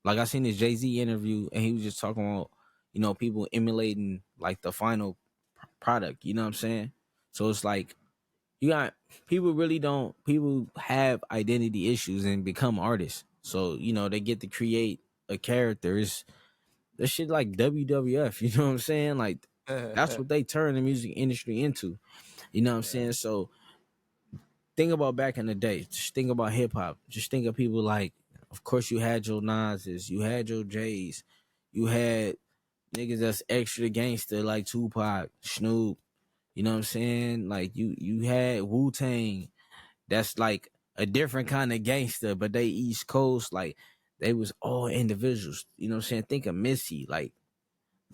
Like I seen this Jay-Z interview, and he was just talking about, you know, people emulating like the final product. You know what I'm saying? So it's like you got people really don't people have identity issues and become artists. So you know they get to create a character. It's that shit like WWF. You know what I'm saying? Like that's Yeah. what they turn the music industry into. You know what I'm saying? So think about back in the day. Just think about hip hop. Just think of people like, of course, you had your Nas's, you had your J's, you had niggas that's extra gangster like Tupac, Snoop. You know what I'm saying? Like you had Wu Tang. That's like a different kind of gangster, but they East Coast. Like they was all individuals. You know what I'm saying? Think of Missy, like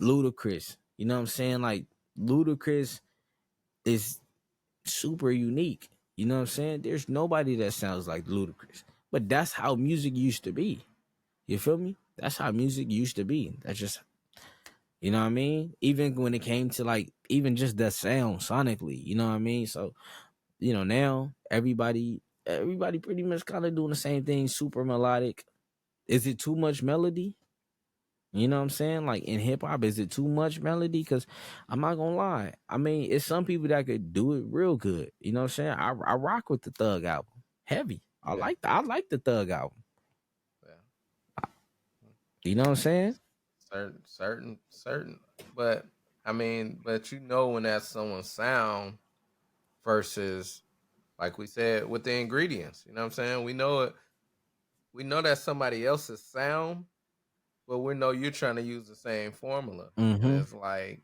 Ludacris. You know what I'm saying? Like Ludacris is super unique. You know what I'm saying? There's nobody that sounds like Ludacris. But that's how music used to be. You feel me? That's how music used to be. That's just, you know what I mean? Even when it came to like even just the sound sonically, you know what I mean? So, you know, now everybody pretty much kind of doing the same thing, super melodic. Is it too much melody? You know what I'm saying? Like in hip hop, is it too much melody? Because I'm not gonna lie. I mean, it's some people that could do it real good. You know what I'm saying? I rock with the Thug album, heavy. Yeah. I like the Thug album. Yeah. You know what I'm saying? Certain. But I mean, but you know when that's someone's sound versus, like we said, with the ingredients. You know what I'm saying? We know it. We know that's somebody else's sound, but we know you're trying to use the same formula, and Mm-hmm. it's like,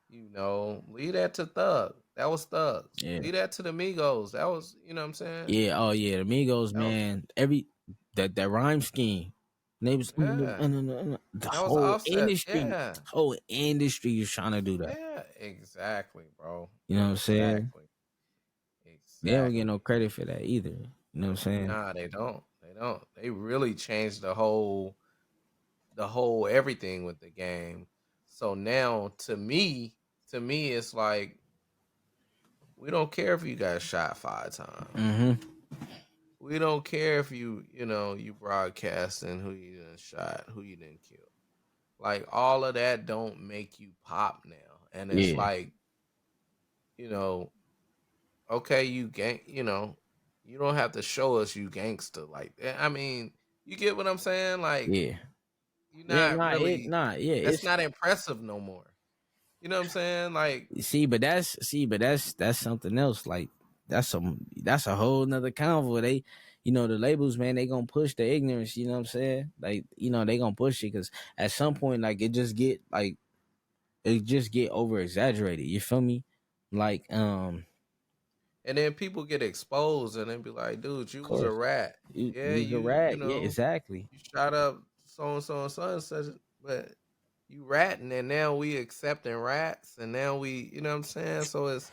you know, leave that to Thug. That was Thugs. Yeah. Leave that to the Migos. That was, you know what I'm saying? Yeah. Oh yeah. The Migos, That was, man. That rhyme scheme. They was yeah. the That was Offset. Yeah. whole industry is trying to do that. Yeah. Exactly, bro. You know what I'm saying? Exactly. They don't get no Exactly. credit for that either. You know what I'm saying? Nah, they don't. They don't. They really changed the whole everything with the game. So now to me it's like we don't care if you got shot 5 times. Mm-hmm. We don't care if you broadcasting who you done shot, who you didn't kill. Like all of that don't make you pop now. And it's Yeah. like, you know, okay, you don't have to show us you gangster like that. I mean, you get what I'm saying? Like Yeah. you're Yeah, not really yeah, that's it's not impressive no more. You know what I'm saying? Like, that's something else. Like that's a whole nother convo. They, you know, the labels, man, they gonna push the ignorance. You know what I'm saying? Like, you know, they gonna push it because at some point, like it just get over exaggerated. You feel me? Like, and then people get exposed and then be like, dude, of you was a course, rat. Yeah, you's a rat. Yeah, exactly. you shot up so and so and so and such, but you ratting, and now we accepting rats, and now you know what I'm saying? So it's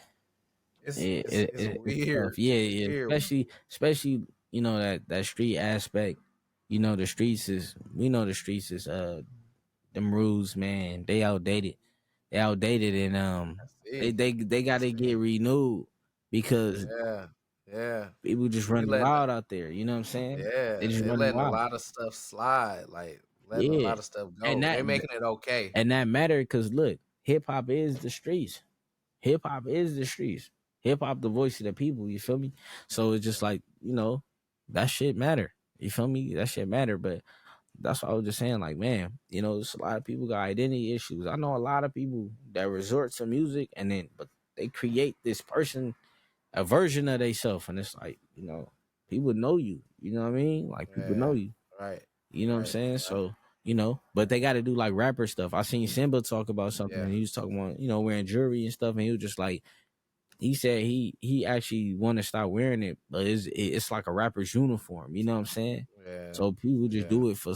It's weird. tough. Yeah, It's yeah. weird. Especially you know that street aspect. You know we know the streets is them rules, man. They outdated. They outdated, and I they see. they they I got to get see. renewed because Yeah. Yeah. people just They running letting wild out there. You know what I'm saying? They yeah, just they running letting a wild. lot of stuff slide, like letting a Yeah, lot of stuff and go. They making it okay. that matter because look, hip hop is the streets. Hip hop is the streets. Hip hop the voice of the people. You feel me? So it's just Yeah. like that shit matter. You feel me? That shit matter. But that's what I was just saying. Like, man, there's a lot of people got identity issues. I know a lot of people that resort to music but they create this person, a version of themselves, and it's like, people know you. You know what I mean? Like people know Yeah. you. Right. You know what I'm Right. saying? Right. So, but they got to do like rapper stuff. I seen Simba talk about something, Yeah. and he was talking about, wearing jewelry and stuff, and he was just like, he said he actually want to stop wearing it, but it's like a rapper's uniform. You know what I'm saying? Yeah, So people just yeah, do it for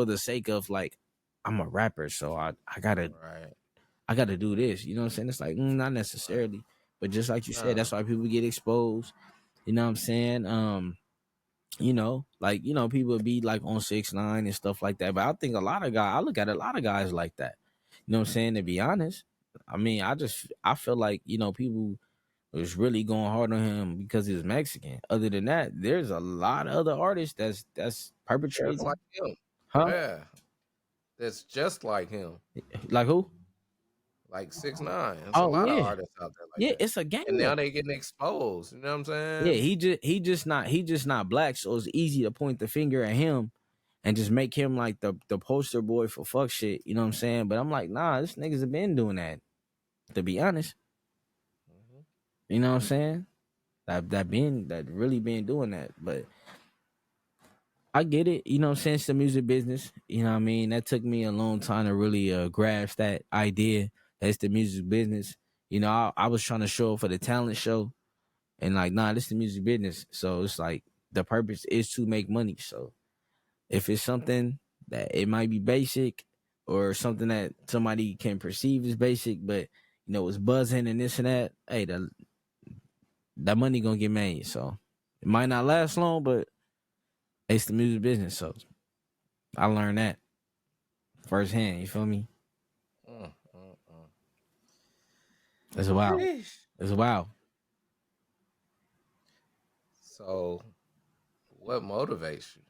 the sake of like, I'm a rapper, so I gotta right, do this. You know what I'm saying? It's like not right. necessarily, but just like you said, Nah, that's why people get exposed. You know what I'm saying? Like people be like on 6ix9ine and stuff like that. But I think I look at a lot of guys like that. You know what I'm saying? To be honest, I mean, I feel like people was really going hard on him because he was Mexican. Other than that, there's a lot of other artists that's just like perpetrating, him. huh? Yeah, that's just like him. Like who? Like 6ix9ine. There's a Oh lot of yeah, artists out there like yeah. that, It's a and gang now up. they getting exposed. You know what I'm Yeah, saying? he just not black, so it's easy to point the finger at him and just make him like the poster boy for fuck shit. You know what I'm saying? But I'm like, nah, this niggas have been doing that. To be honest, Mhm. you know what I'm saying? That really been doing that. But I get it. You know what I'm saying? It's the music business. You know what I mean? That took me a long time to really grasp that idea. That's the music business. I was trying to show up for the talent show and like, nah, this is the music business. So it's like the purpose is to make money. So if it's something that it might be basic or something that somebody can perceive as basic, but it's buzzing and this and that, hey, that money gonna get made. So it might not last long, but it's the music business. So I learned that firsthand. You feel me? Mm, mm, mm. It's wild. Sheesh. It's wild. So, what motivates you?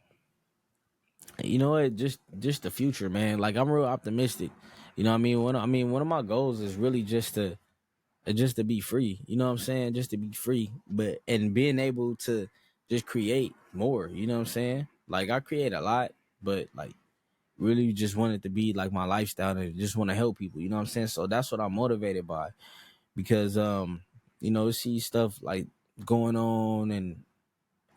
You know what? Just the future, man. Like I'm real optimistic. You know what I mean? One of my goals is really just to be free. You know what I'm saying? Just to be free, but and being able to just create more. You know what I'm saying? Like I create a lot, but like really just want it to be like my lifestyle and just want to help people. You know what I'm saying? So that's what I'm motivated by because see stuff like going on and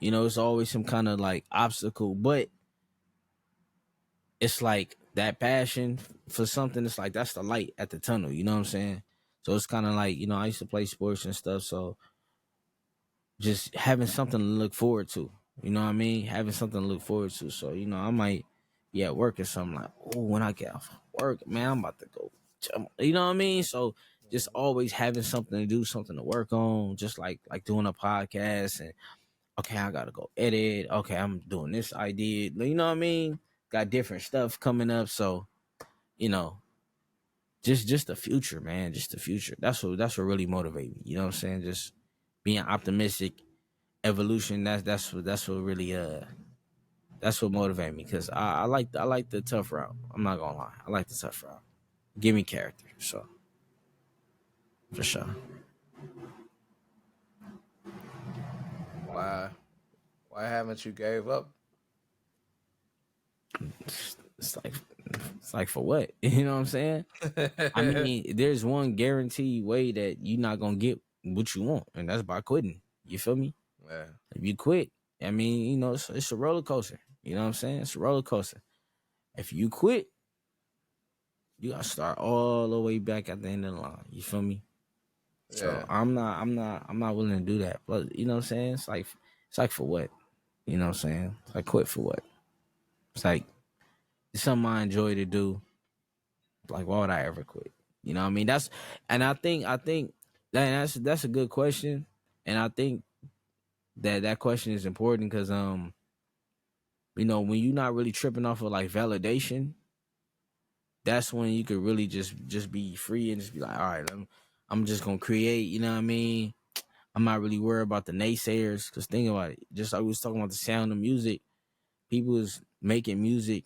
it's always some kind of like obstacle, but it's like that passion for something. It's like that's the light at the tunnel. You know what I'm saying? So it's kind of like I used to play sports and stuff, so just having something to look forward to. You know what I mean? Having something to look forward to. So I might be at work or something like, oh, when I get off work, man, I'm about to go. You know what I mean? So just Mhm. always having something to do, something to work on, just like doing a podcast and okay, I gotta go edit. Okay, I'm doing this idea. You know what I mean? Got different stuff coming up. So, you know, just the future, man. Just the future. That's what really motivates me. You know what I'm saying? Just being optimistic, evolution. That's what really that's what motivates me because I like the tough route. I'm not gonna lie. I like the tough route. Give me character. So for sure. Why? Why haven't you gave up? It's like it's like for what? You know what I'm saying? I mean, there's one guaranteed way that you're not gonna get what you want, and that's by quitting. You feel me? Yeah, If you quit, I mean, it's a roller coaster. You know what I'm saying? It's a roller coaster. If you quit, you gotta start all the way back at the end of the line. You feel me? So yeah. I'm not willing to do that. But you know what I'm saying? It's like for what? You know what I'm saying? It's like quit for what? It's like it's something I enjoy to do. Like why would I ever quit? You know what I mean? And I think that's a good question. And I think that question is important because when you're not really tripping off of like validation, that's when you could really just be free and just be like, all right, I'm just gonna create. You know what I mean? I'm not really worried about the naysayers because think about it. Just like we was talking about the sound of music, people is making music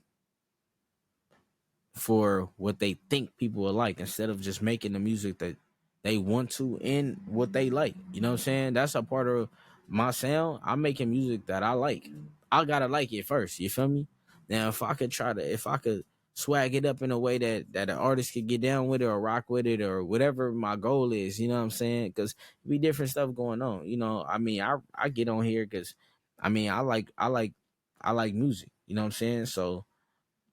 for what they think people will like instead of just making the music that they want to and what they like. You know what I'm saying? That's a part of my sound. I'm making music that I like. I gotta like it first. You feel me? Now if I could swag it up in a way that an artist could get down with it or rock with it or whatever my goal is, you know what I'm saying? Because be different stuff going on. I mean, I get on here because I mean I like music. You know what I'm saying? So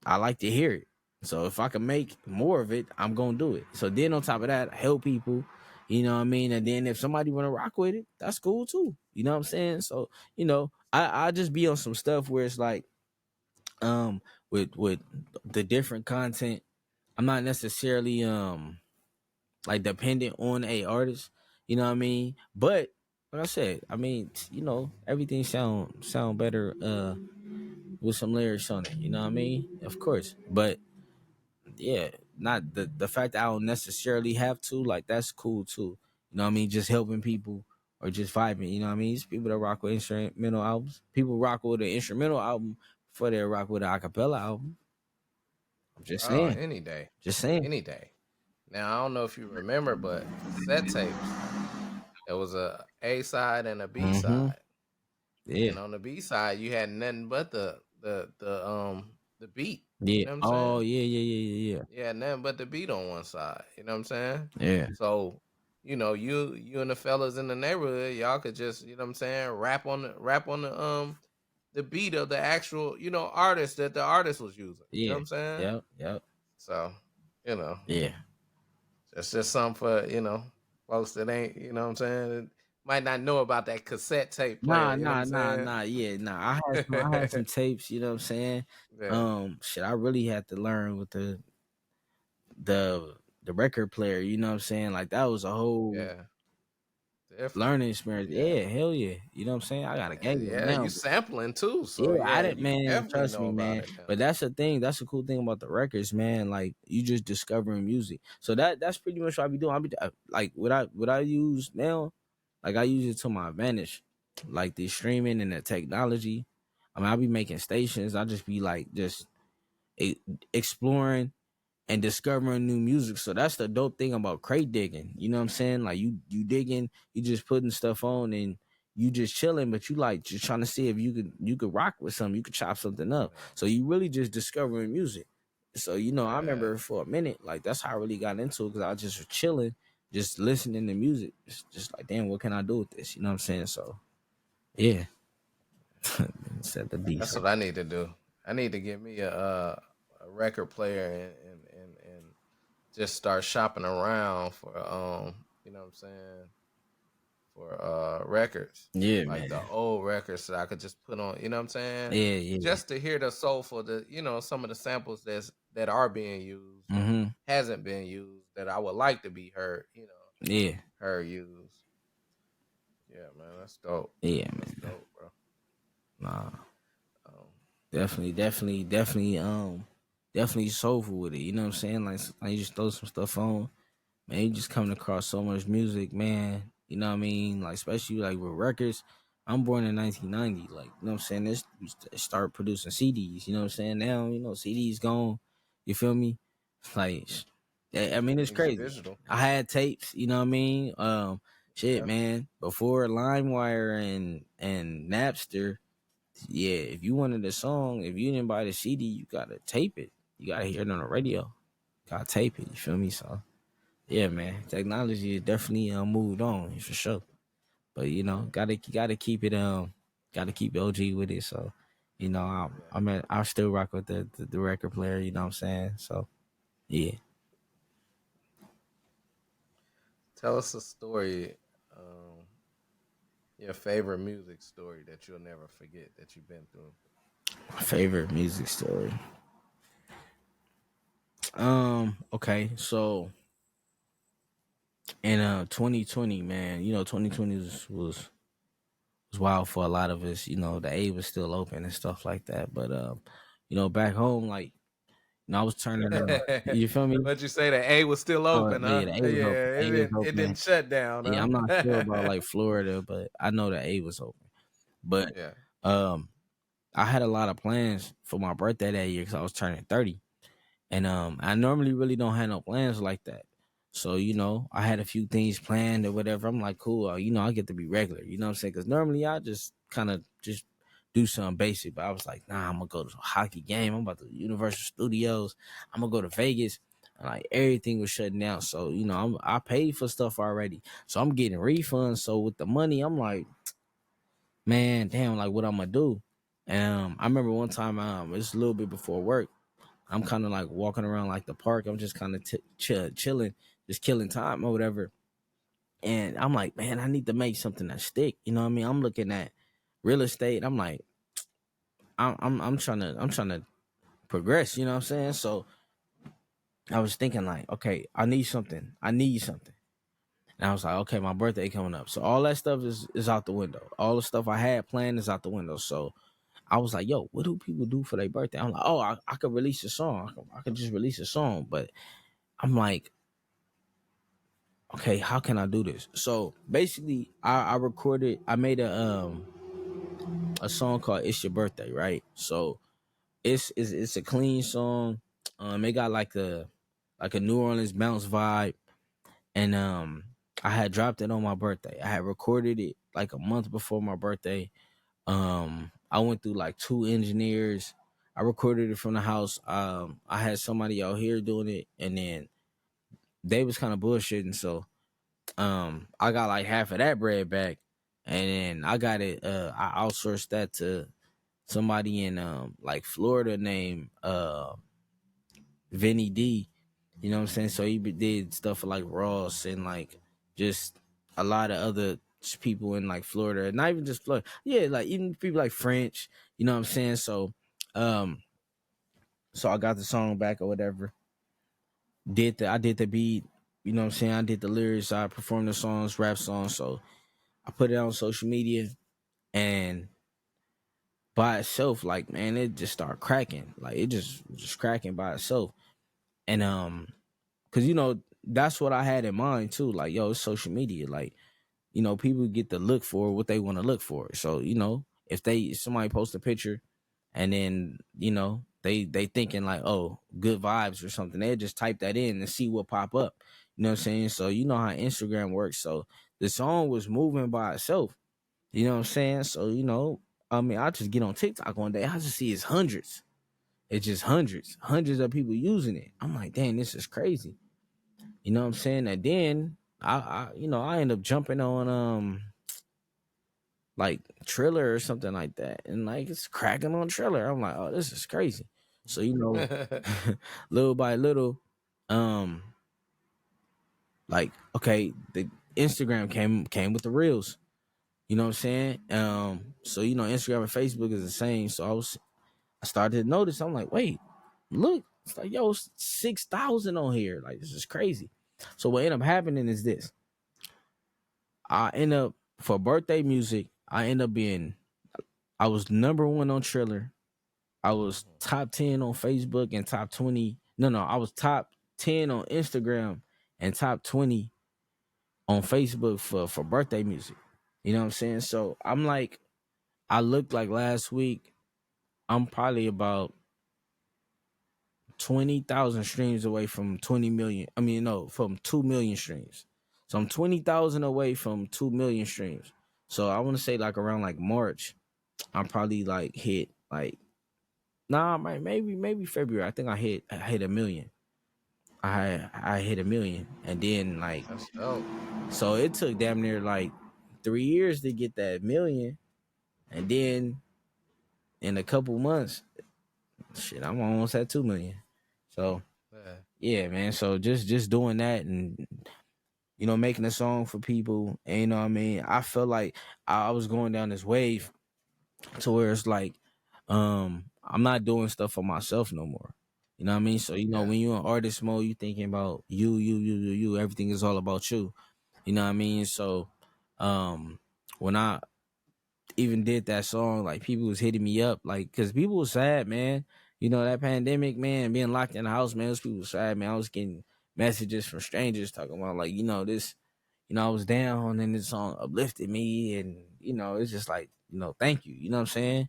I like to hear it. So if I can make more of it, I'm gonna do it. So then on top of that, help people. You know what I mean? And then if somebody want to rock with it, that's cool too. You know what I'm saying? So, I just be on some stuff where it's like, um, with the different content, I'm not necessarily like dependent on a artist. You know what I mean? But like I said, I mean, everything sound better with some lyrics on it. You know what I mean? Of course. But yeah, not the fact that I don't necessarily have to, like, that's cool too. You know what I mean? Just helping people or just vibing. You know what I mean? It's people that rock with instrumental albums. People rock with an instrumental album before they rock with an acapella album. I'm just Oh, saying. any day, Just saying. any day. Now I don't know if you remember, but cassette tapes. There was a side and a B Mm-hmm. side, Yeah. and on the B side you had nothing but the beat. Yeah. You know what I'm Oh saying? yeah, yeah, yeah, yeah, Yeah, nothing but the beat on one side. You know what I'm saying? yeah. So, you and the fellas in the neighborhood, y'all could just, you know what I'm saying, rap on the beat of the actual, artist that the artist was using. You know what Yeah. I'm saying? Yep. Yep. So, you know, Yeah. it's just something for, folks that ain't, you know what I'm saying, that might not know about that cassette tape player, Nah, you know what nah, I'm nah, saying? nah. Yeah, nah. I had some tapes, you know what I'm saying? Yeah, Shit, I really had to learn with the record player, you know what I'm saying? Like that was a whole yeah, different. learning experience. Yeah. Yeah, hell yeah. You know what I'm saying? I got a gang of them Yeah, you now. sampling too, Yeah, so I yeah, didn't, you man. definitely Trust know me, about man. it now. But that's the thing. That's the cool thing about the records, man. Like you just discovering music. So that's pretty much what I be doing. Like what I use now. Like I use it to my advantage. Like the streaming and the technology. I mean, I be making stations. I just be like just e- exploring and discovering new music. So that's the dope thing about crate digging. You know what I'm saying? Like you digging, you just putting stuff on and you just chilling, but you like just trying to see if you could rock with something, you could chop something up. Yeah, So you really just discovering music. So I yeah. remember for a minute, like that's how I really got into it because I just was chilling, just listening to music, just like damn, what can I do with this? You know what I'm saying? So yeah, set the beats. That's what I need to do. I need to get me a record player and just start shopping around for you know what I'm saying, for records. Yeah, Like the man. old records that I could just put on, you know what I'm saying? Yeah, yeah. Just to hear the soulful, some of the samples that are being used or Mm-hmm. hasn't been used that I would like to be heard, Yeah, her use. Yeah, man, that's dope. yeah, That's man. dope, bro. Nah. Um, Definitely soulful with it. You know what I'm saying? Like you just throw some stuff on, man. You just coming across so much music, man. You know what I mean? Like especially like with records. I'm born in 1990. Like you know what I'm saying? This we start producing CDs. You know what I'm saying? Now CDs gone. You feel me? Like I mean it's Everything's crazy. digital. I had tapes. You know what I mean? Shit, Yeah. man. Before LimeWire and Napster. Yeah, if you wanted a song, if you didn't buy the CD, you gotta tape it. You gotta hear it on the radio. Gotta tape it. You feel me? So yeah, man. Technology is definitely moved on for sure. But gotta keep it gotta keep OG with it. So Yeah. I still rock with the record player. You know what I'm saying? So yeah, Tell us a story, your favorite music story that you'll never forget that you've been through. my favorite music story. Okay, so in 2020, man, 2020 was wild for a lot of us. The A was still open and stuff like that. But back home, like I was turning you feel me? But you say the A was still Oh open, yeah, huh? the A was open. Yeah, A was it open. didn't shut down, Yeah, I'm not sure about huh? like Florida, but I know the A was open. But Yeah. um I had a lot of plans for my birthday that year because I was turning 30. And I normally really don't have no plans like that. So, I had a few things planned or whatever. I'm like, cool, I get to be regular. You know what I'm saying? Because normally I just kind of just do something basic. But I was like, nah, I'm going to go to a hockey game. I'm about to Universal Studios. I'm going to go to Vegas. And like everything was shutting down. So, I paid for stuff already. So I'm getting refunds. So with the money, I'm like, man, damn, like what I'm going to do? And I remember one time, it's a little bit before work. I'm kind of like walking around like the park. I'm just kind of chilling, just killing time or whatever. And I'm like, man, I need to make something that stick. You know what I mean? I'm looking at real estate. I'm like, I'm trying to progress. You know what I'm saying? So I was thinking like, okay, I need something. I need something. And I was like, okay, my birthday coming up. So all that stuff is out the window. All the stuff I had planned is out the window. So I was like, yo, what do people do for their birthday? I'm like, oh, I could release a song. I could just release a song. But I'm like, okay, how can I do this? So basically, I recorded. I made a song called "It's Your Birthday," right? So it's a clean song. It got like a New Orleans bounce vibe, and I had dropped it on my birthday. I had recorded it like a month before my birthday. I went through like 2 engineers. I recorded it from the house. I had somebody out here doing it, and then they was kind of bullshitting. So I got like half of that bread back, and then I got it. I outsourced that to somebody in like Florida named Vinny D. You know what I'm saying? So he did stuff for like Ross and like just a lot of other people in like Florida, not even just Florida. Yeah, like even people like French. You know what I'm saying? Um, so I got the song back or whatever. I did the beat. You know what I'm saying? I did the lyrics. I performed the songs, rap songs. So I put it on social media, and by itself, like man, it just started cracking. Like it just cracking by itself. And cause that's what I had in mind too. Like, yo, it's social media. Like, people get to look for what they want to look for. So, if somebody post a picture and then, they thinking like, oh, good vibes or something, they just type that in and see what pop up. You know what I'm saying? So you know how Instagram works. So the song was moving by itself. You know what I'm saying? So, I mean, I just get on TikTok one day, I just see it's hundreds. It's just hundreds of people using it. I'm like, dang, this is crazy. You know what I'm saying? And then I end up jumping on like Triller or something like that. And like it's cracking on Triller. I'm like, oh, this is crazy. So, little by little, um, like, okay, the Instagram came with the reels. You know what I'm saying? So Instagram and Facebook is the same. So I started to notice. I'm like, wait, look, it's like yo, 6,000 on here. Like this is crazy. So what ended up happening is this: I end up for birthday music. I was number one on Triller. I was top 10 on Facebook and top 20. No, I was top 10 on Instagram and top 20 on Facebook for birthday music. You know what I'm saying? So I'm like, I looked like last week. I'm probably about 20,000 streams away from 20 million. I mean, no, from 2 million streams. So I'm 20,000 away from 2 million streams. So I want to say like around like March, I'm probably like hit like, maybe February. I think I hit a million. I hit a million. And then like, That's dope. so it took damn near like 3 years to get that million. And then in a couple months, shit, I'm almost at 2 million. So Yeah. yeah, man. So just doing that and making a song for people. And you know what I mean? I felt like I was going down this wave to where it's like, I'm not doing stuff for myself no more. You know what I mean? So, Yeah. when you're in artist mode, you thinking about you, everything is all about you. You know what I mean? So, when I even did that song, like people was hitting me up, like, cause people was sad, man. That pandemic, man, being locked in the house, man, those people was sad, man. I was getting messages from strangers talking about like, this, I was down and this song uplifted me, and it's just like, thank you. You know what I'm saying?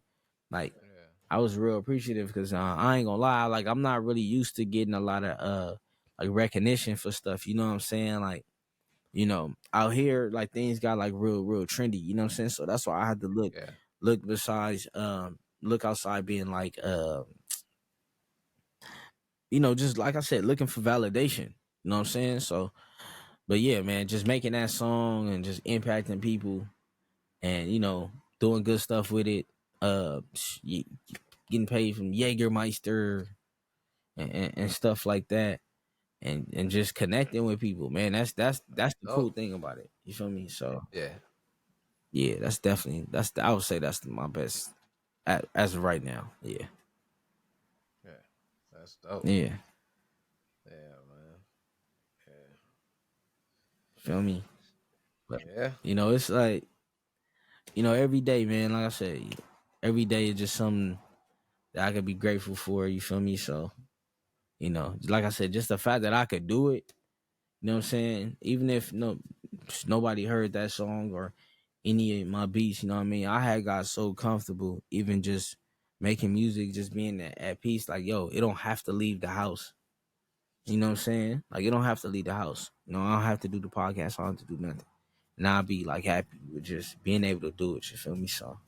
Like, Yeah. I was real appreciative because I ain't gonna lie, like I'm not really used to getting a lot of like recognition for stuff. You know what I'm saying? Like, out here, like things got like real trendy. You know what I'm saying? So that's why I had to Yeah. look besides look outside, being like just like I said, looking for validation. You know what I'm saying? So, but yeah, man, just making that song and just impacting people, and doing good stuff with it. Getting paid from Jägermeister and stuff like that. and just connecting with people, man. That's the cool Oh, thing about it. You feel me? So yeah, yeah, that's definitely I would say that's my best as of right now. Yeah, yeah, that's dope. yeah. Yeah, man. Feel me? But Yeah, it's like every day, man. Like I said, every day is just something that I could be grateful for. You feel me? So like I said, just the fact that I could do it. You know what I'm saying? Even if nobody heard that song or any of my beats, you know what I mean? I had got so comfortable even just making music, just being at peace. Like, yo, it don't have to leave the house. You know what I'm saying? Like, it don't have to leave the house. I don't have to do the podcast. I don't have to do nothing. And I'll be like happy with just being able to do it. You feel me? So,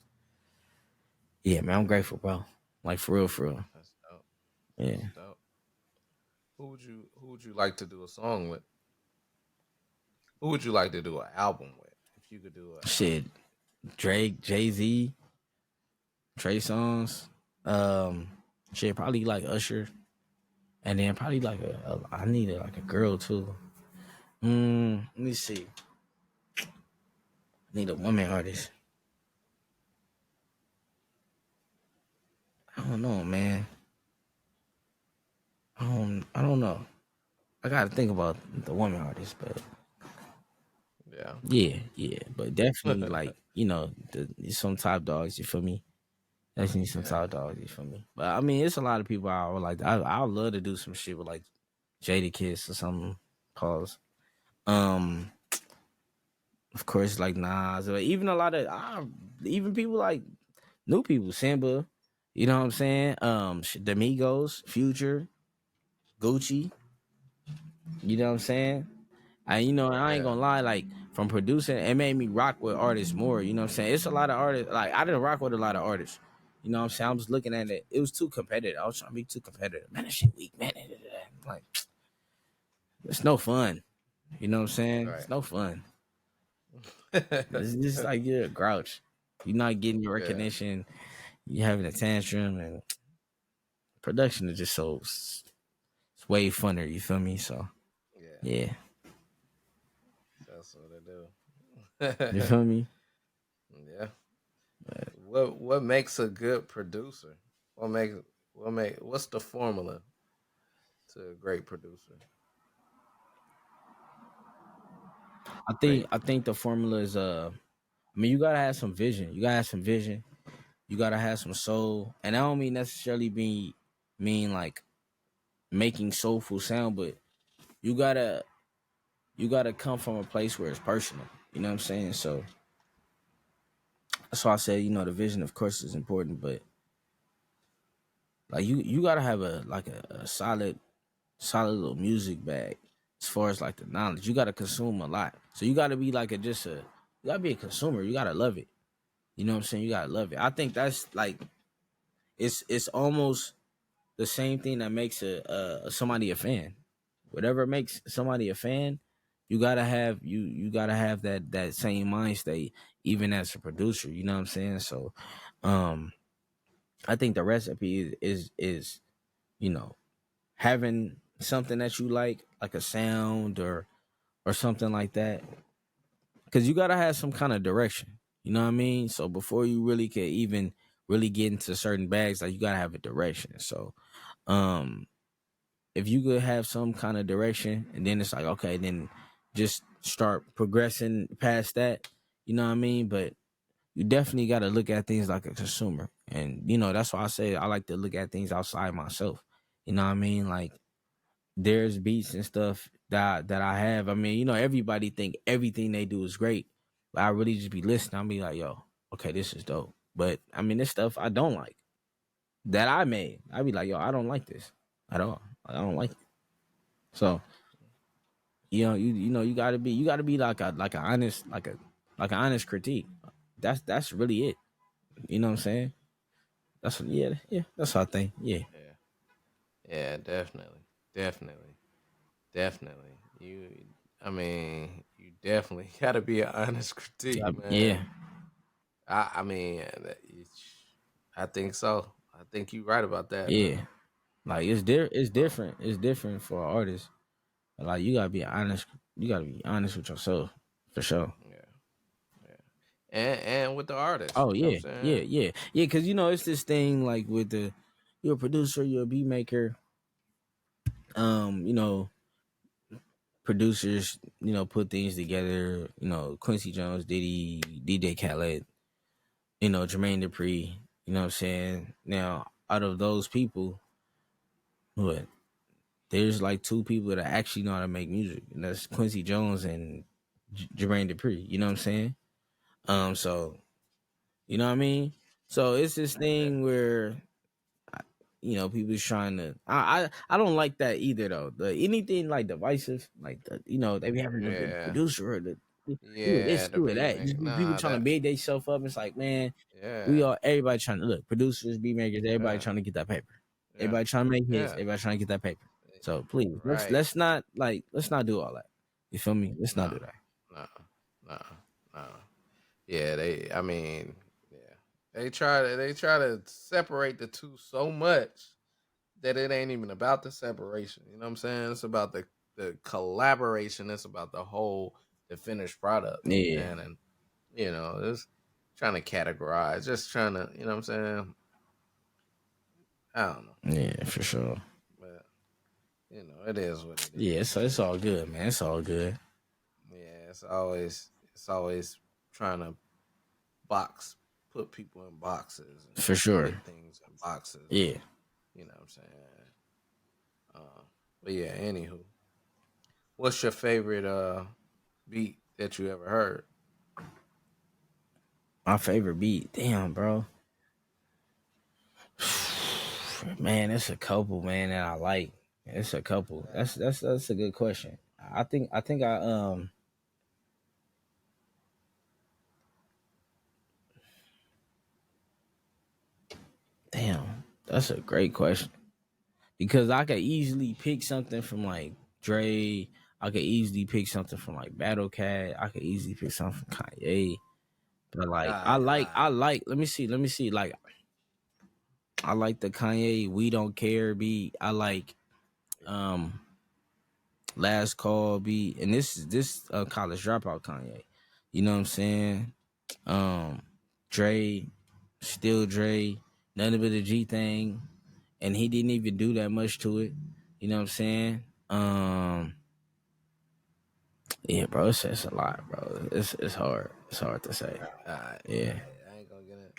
yeah, man, I'm grateful, bro. Like, for real, for real. that's dope. That's Yeah. dope. Who would you like to do a song with? Who would you like to do an album with? If you could do an album. Shit, Drake, Jay-Z, Trey Songz, um, shit, probably like Usher. And then probably like I needed like a girl too. Let me see. I need a woman artist. I don't know, man. I don't know. I gotta think about the woman artist, but Yeah. yeah, yeah. But definitely like, some top dogs, you feel me? Definitely some Yeah. top dogs, you feel me? But I mean it's a lot of people I would like I would love to do some shit with like Jada Kiss or something. Pause. Um, of course like Nas, or even a lot of even people like new people, Simba, you know what I'm saying? The Migos, Future, Gucci, you know what I'm saying? I ain't Yeah. gonna lie, like from producing, it made me rock with artists more, you know what I'm saying? It's a lot of artists, like I didn't rock with a lot of artists. You know what I'm saying? I was looking at it. It was too competitive. I was trying to be too competitive. Man, that shit weak, man. Like, it's no fun. You know what I'm saying? Right. It's no fun. It's just like you're a grouch. You're not getting your Yeah. recognition. You having a tantrum, and production is just so it's way funner. You feel me? So Yeah. yeah, That's what they you do. feel me? Yeah. What makes a good producer? What makes what's the formula to a great producer? I Great think the formula is I mean you gotta have some vision. You gotta have some vision. You gotta have some soul, and I don't mean necessarily mean like making soulful sound, but you gotta you gotta come from a place where it's personal. You know what I'm saying? So that's why I say the vision of course is important, but like you gotta have a solid little music bag as far as like the knowledge. You gotta consume a lot. So you gotta be like you gotta be a consumer. You gotta love it. You know what I'm saying? You gotta love it. I think that's like it's almost the same thing that makes somebody a fan. Whatever makes somebody a fan, you gotta have that same mind state even as a producer. You know what I'm saying? So um I think the recipe is you know having something that you like a sound or something like that, because you gotta have some kind of direction. You know what I mean? So before you really can even really get into certain bags, like you gotta have a direction. So um, if you could have some kind of direction, and then it's like okay, then just start progressing past that. You know what I mean? But you definitely got to look at things like a consumer, and that's why I say I like to look at things outside myself. You know what I mean? Like there's beats and stuff that I have. I mean, everybody think everything they do is great, but I really just be listening. I'll be like, yo, okay, this is dope. But I mean, this stuff I don't like that I made. I'd be like, yo, I don't like this at all. I don't like it. So you gotta be like a honest like an honest critique. That's really it. You know what I'm saying? Yeah. That's what I think. Yeah, Yeah. Yeah, definitely. Definitely. Definitely. I mean, you definitely got to be an honest critique, yeah, man. I mean, I think so. I think you're right about that, man. yeah. Like it's Um, different. It's different for artists. Like you gotta be honest. You gotta be honest with yourself for sure. Yeah, yeah. And with the artist, Oh you know what yeah, I'm yeah, saying? yeah, yeah. Because it's this thing like with the you're a producer, you're a beat maker. You know, producers, put things together. Quincy Jones, Diddy, DJ Khaled, Jermaine Dupri. You know what I'm saying? Now, out of those people, what there's like two people that actually know how to make music, and that's Quincy Jones and Jermaine Dupri. You know what I'm saying? So you know what I mean. So it's this Yeah, thing where people's trying to. I don't like that either though. Anything like divisive, like they be having the yeah, producer or the yeah. this The do beat that. Just make, people nah, trying to that, big themselves up. It's like, man, yeah, everybody trying to look producers, beat makers, everybody yeah, trying to get that paper. yeah, Everybody trying to make hits. yeah. Everybody trying to get that paper. So please, Right. let's not do all that. You feel me? Let's not No, do that. no, no, no. Yeah, I mean, yeah, they try to separate the two so much that it ain't even about the separation. You know what I'm saying? It's about the collaboration. It's about the finished product, Yeah, man. And it's trying to categorize, just trying to, you know what I'm saying? I don't know, yeah, for sure. but it is what it Yeah, is, it's man. all good, man. It's all good Yeah, it's always trying to box put people in boxes and for sure. fit things in boxes. Yeah. You know what I'm saying? Uh, but yeah, anywho, what's your favorite beat that you ever heard? My favorite beat. Damn, bro. Man, it's a couple, man, that I like. It's a couple. That's a good question. I think damn, that's a great question. Because I could easily pick something from like Dre. I could easily pick something from like Battle Cat. I could easily pick something from Kanye. But All like right, all I right. like let me see. Like I like the Kanye We Don't Care beat. I like um Last Call beat. And this college dropout Kanye. You know what I'm saying? Um Dre, still Dre, nothing but a G thing. And he didn't even do that much to it. You know what I'm saying? Yeah, bro, it's a lot, bro. It's hard. It's hard to say. All right, Yeah. I ain't gonna get it.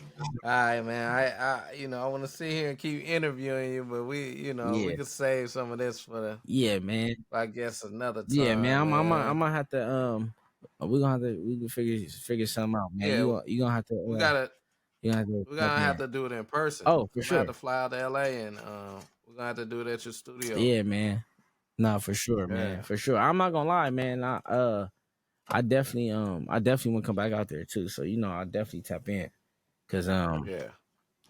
All right, man. I want to sit here and keep interviewing you, but we Yeah. could save some of this Yeah, man. I guess, another Yeah, man. time, I'm man. gonna have to we can figure something out, man. Yeah, You gonna have to we gotta you gonna have to we're tap gonna have in. to do it in person. Oh, for I'm gonna have sure. to fly out to LA and we're gonna have to do it at your studio. Yeah, man. Nah, for sure, man. Yeah, For sure. I'm not gonna lie, man. I definitely want to come back out there too. So I definitely tap in. Cause yeah,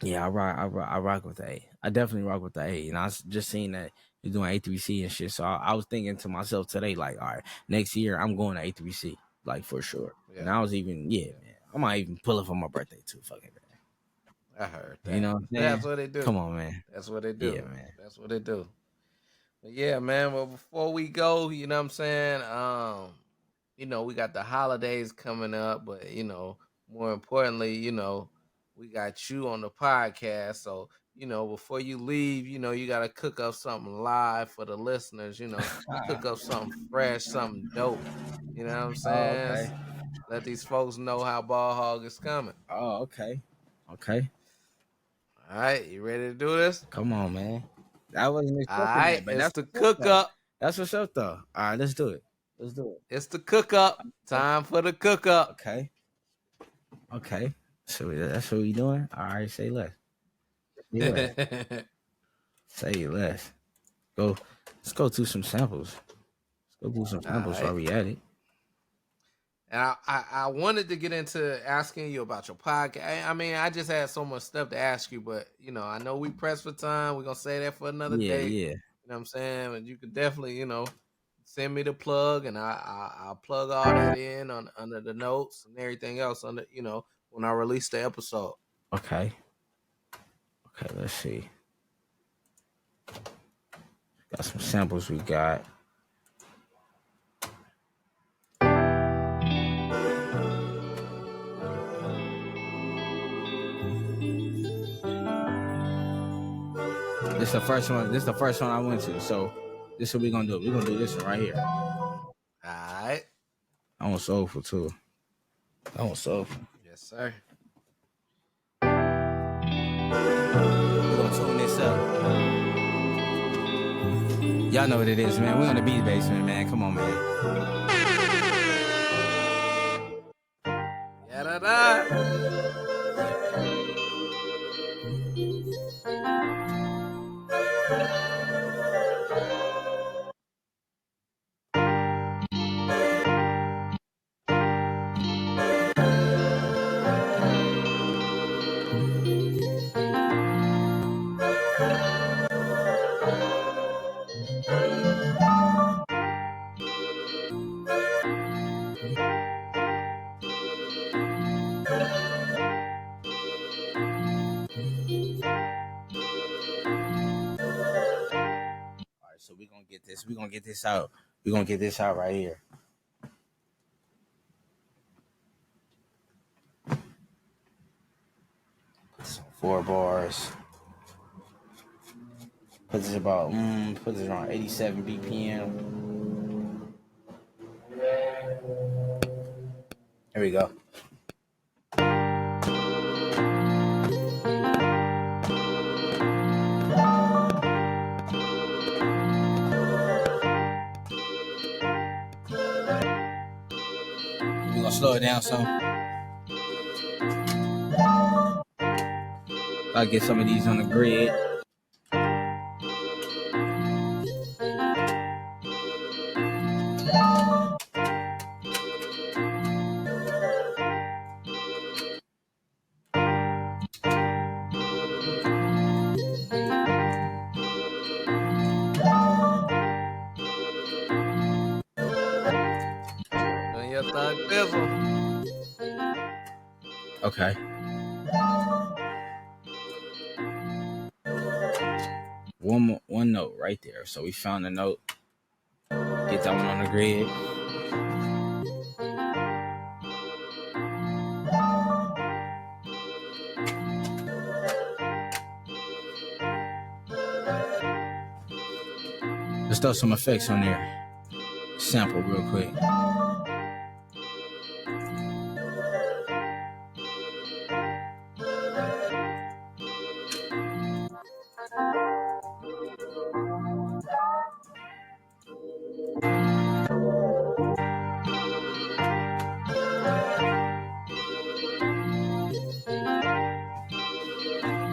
yeah, I rock with the A. I definitely rock with the A. And I was just seeing that you're doing A3C and shit. So I was thinking to myself today, like, all right, next year I'm going to A3C, like for sure. And yeah, I was even, yeah, yeah. man. I might even pull up for my birthday too. Fucking I heard man. You that. know what I'm That's saying? what they do. Come on, man. That's what they Yeah, do. man. That's what they do. But yeah, man. Well, before we go, you know what I'm saying? We got the holidays coming up, but more importantly, we got you on the podcast. So, before you leave, you gotta cook up something live for the listeners, cook up something fresh, something dope. You know what I'm Oh, saying? okay. Let these folks know how Ball Hog is coming. Oh, okay. Okay. All right, you ready to do this? Come on, man. I wasn't All expecting right, that, but it's that's the what's up cook though. up. That's what's up though. All right, let's do it. Let's do it. It's the cook up. Time for the cook up. Okay. Okay. So that's what we doing? All right, say less. Say less. Say less. Go. Let's go to some samples. Let's go do some All samples while right. we at it. And I wanted to get into asking you about your podcast. I mean, I just had so much stuff to ask you, but I know we pressed for time. We're gonna say that for another Yeah, day. yeah. You know what I'm saying? And you could definitely, send me the plug, and I'll plug all that in on under the notes and everything else under, when I release the episode. Okay. Okay, let's see. Got some samples we got. This is the first one. This is the first one I went to. So this is what we're gonna do. We're gonna do this one right here. All right. I want soulful too. I want soulful. Yes, sir. We're gonna tune this up. Y'all know what it is, man. We're on the beat basement, man. Come on, man. Yeah, da. All right, so we're gonna get this. We're gonna get this out. We're gonna get this out right here. So 4 bars. Put this about put this around 87 BPM. Here we go. We're gonna slow it down some. I'll get some of these on the grid. Doing your thug thizzle. Okay. One note right there. So we found a note. Get that one on the grid. Let's throw some effects on there. Sample real quick.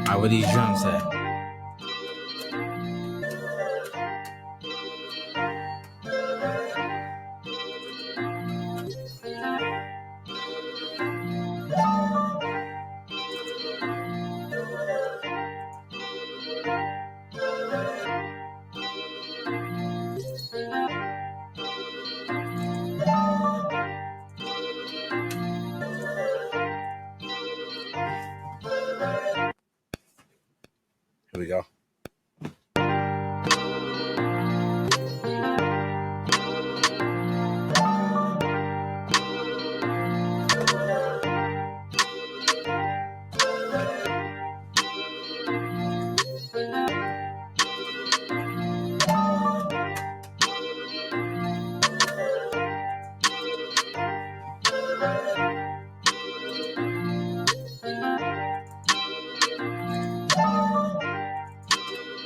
All right, where these drums at? Here we go.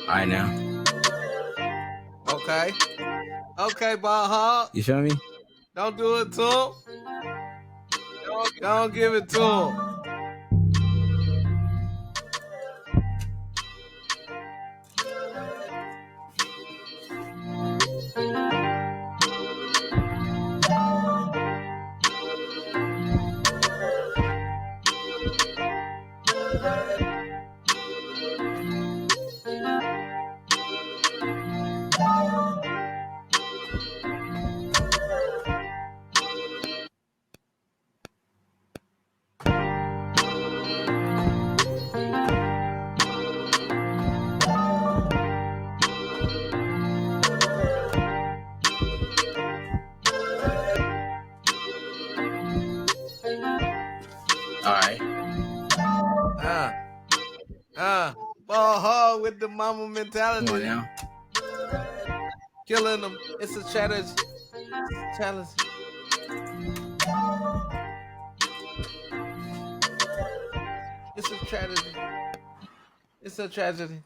All right, now. Okay. Okay, ball hog. You feel me? Don't do it to him. Don't give it to him. All right. Ball hard with the Mamba Come on mentality. now. Killing them. It's a challenge. Challenge. It's a tragedy. It's a tragedy.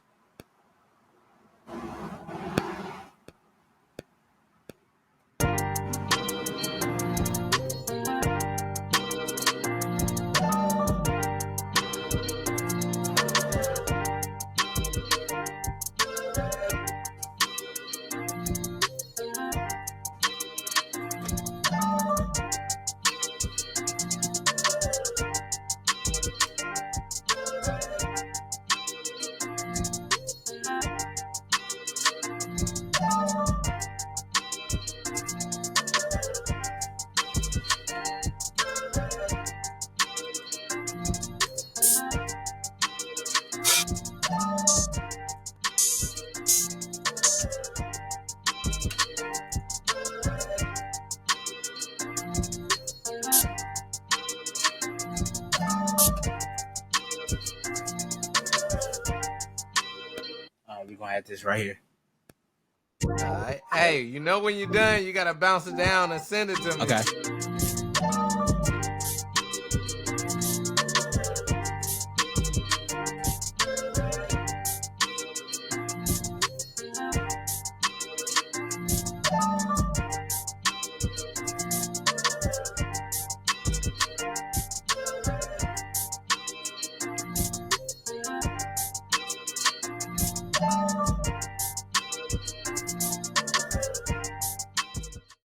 We're gonna have this right here. All right. Hey, you know when you're done, you gotta bounce it down and send it to me. Okay.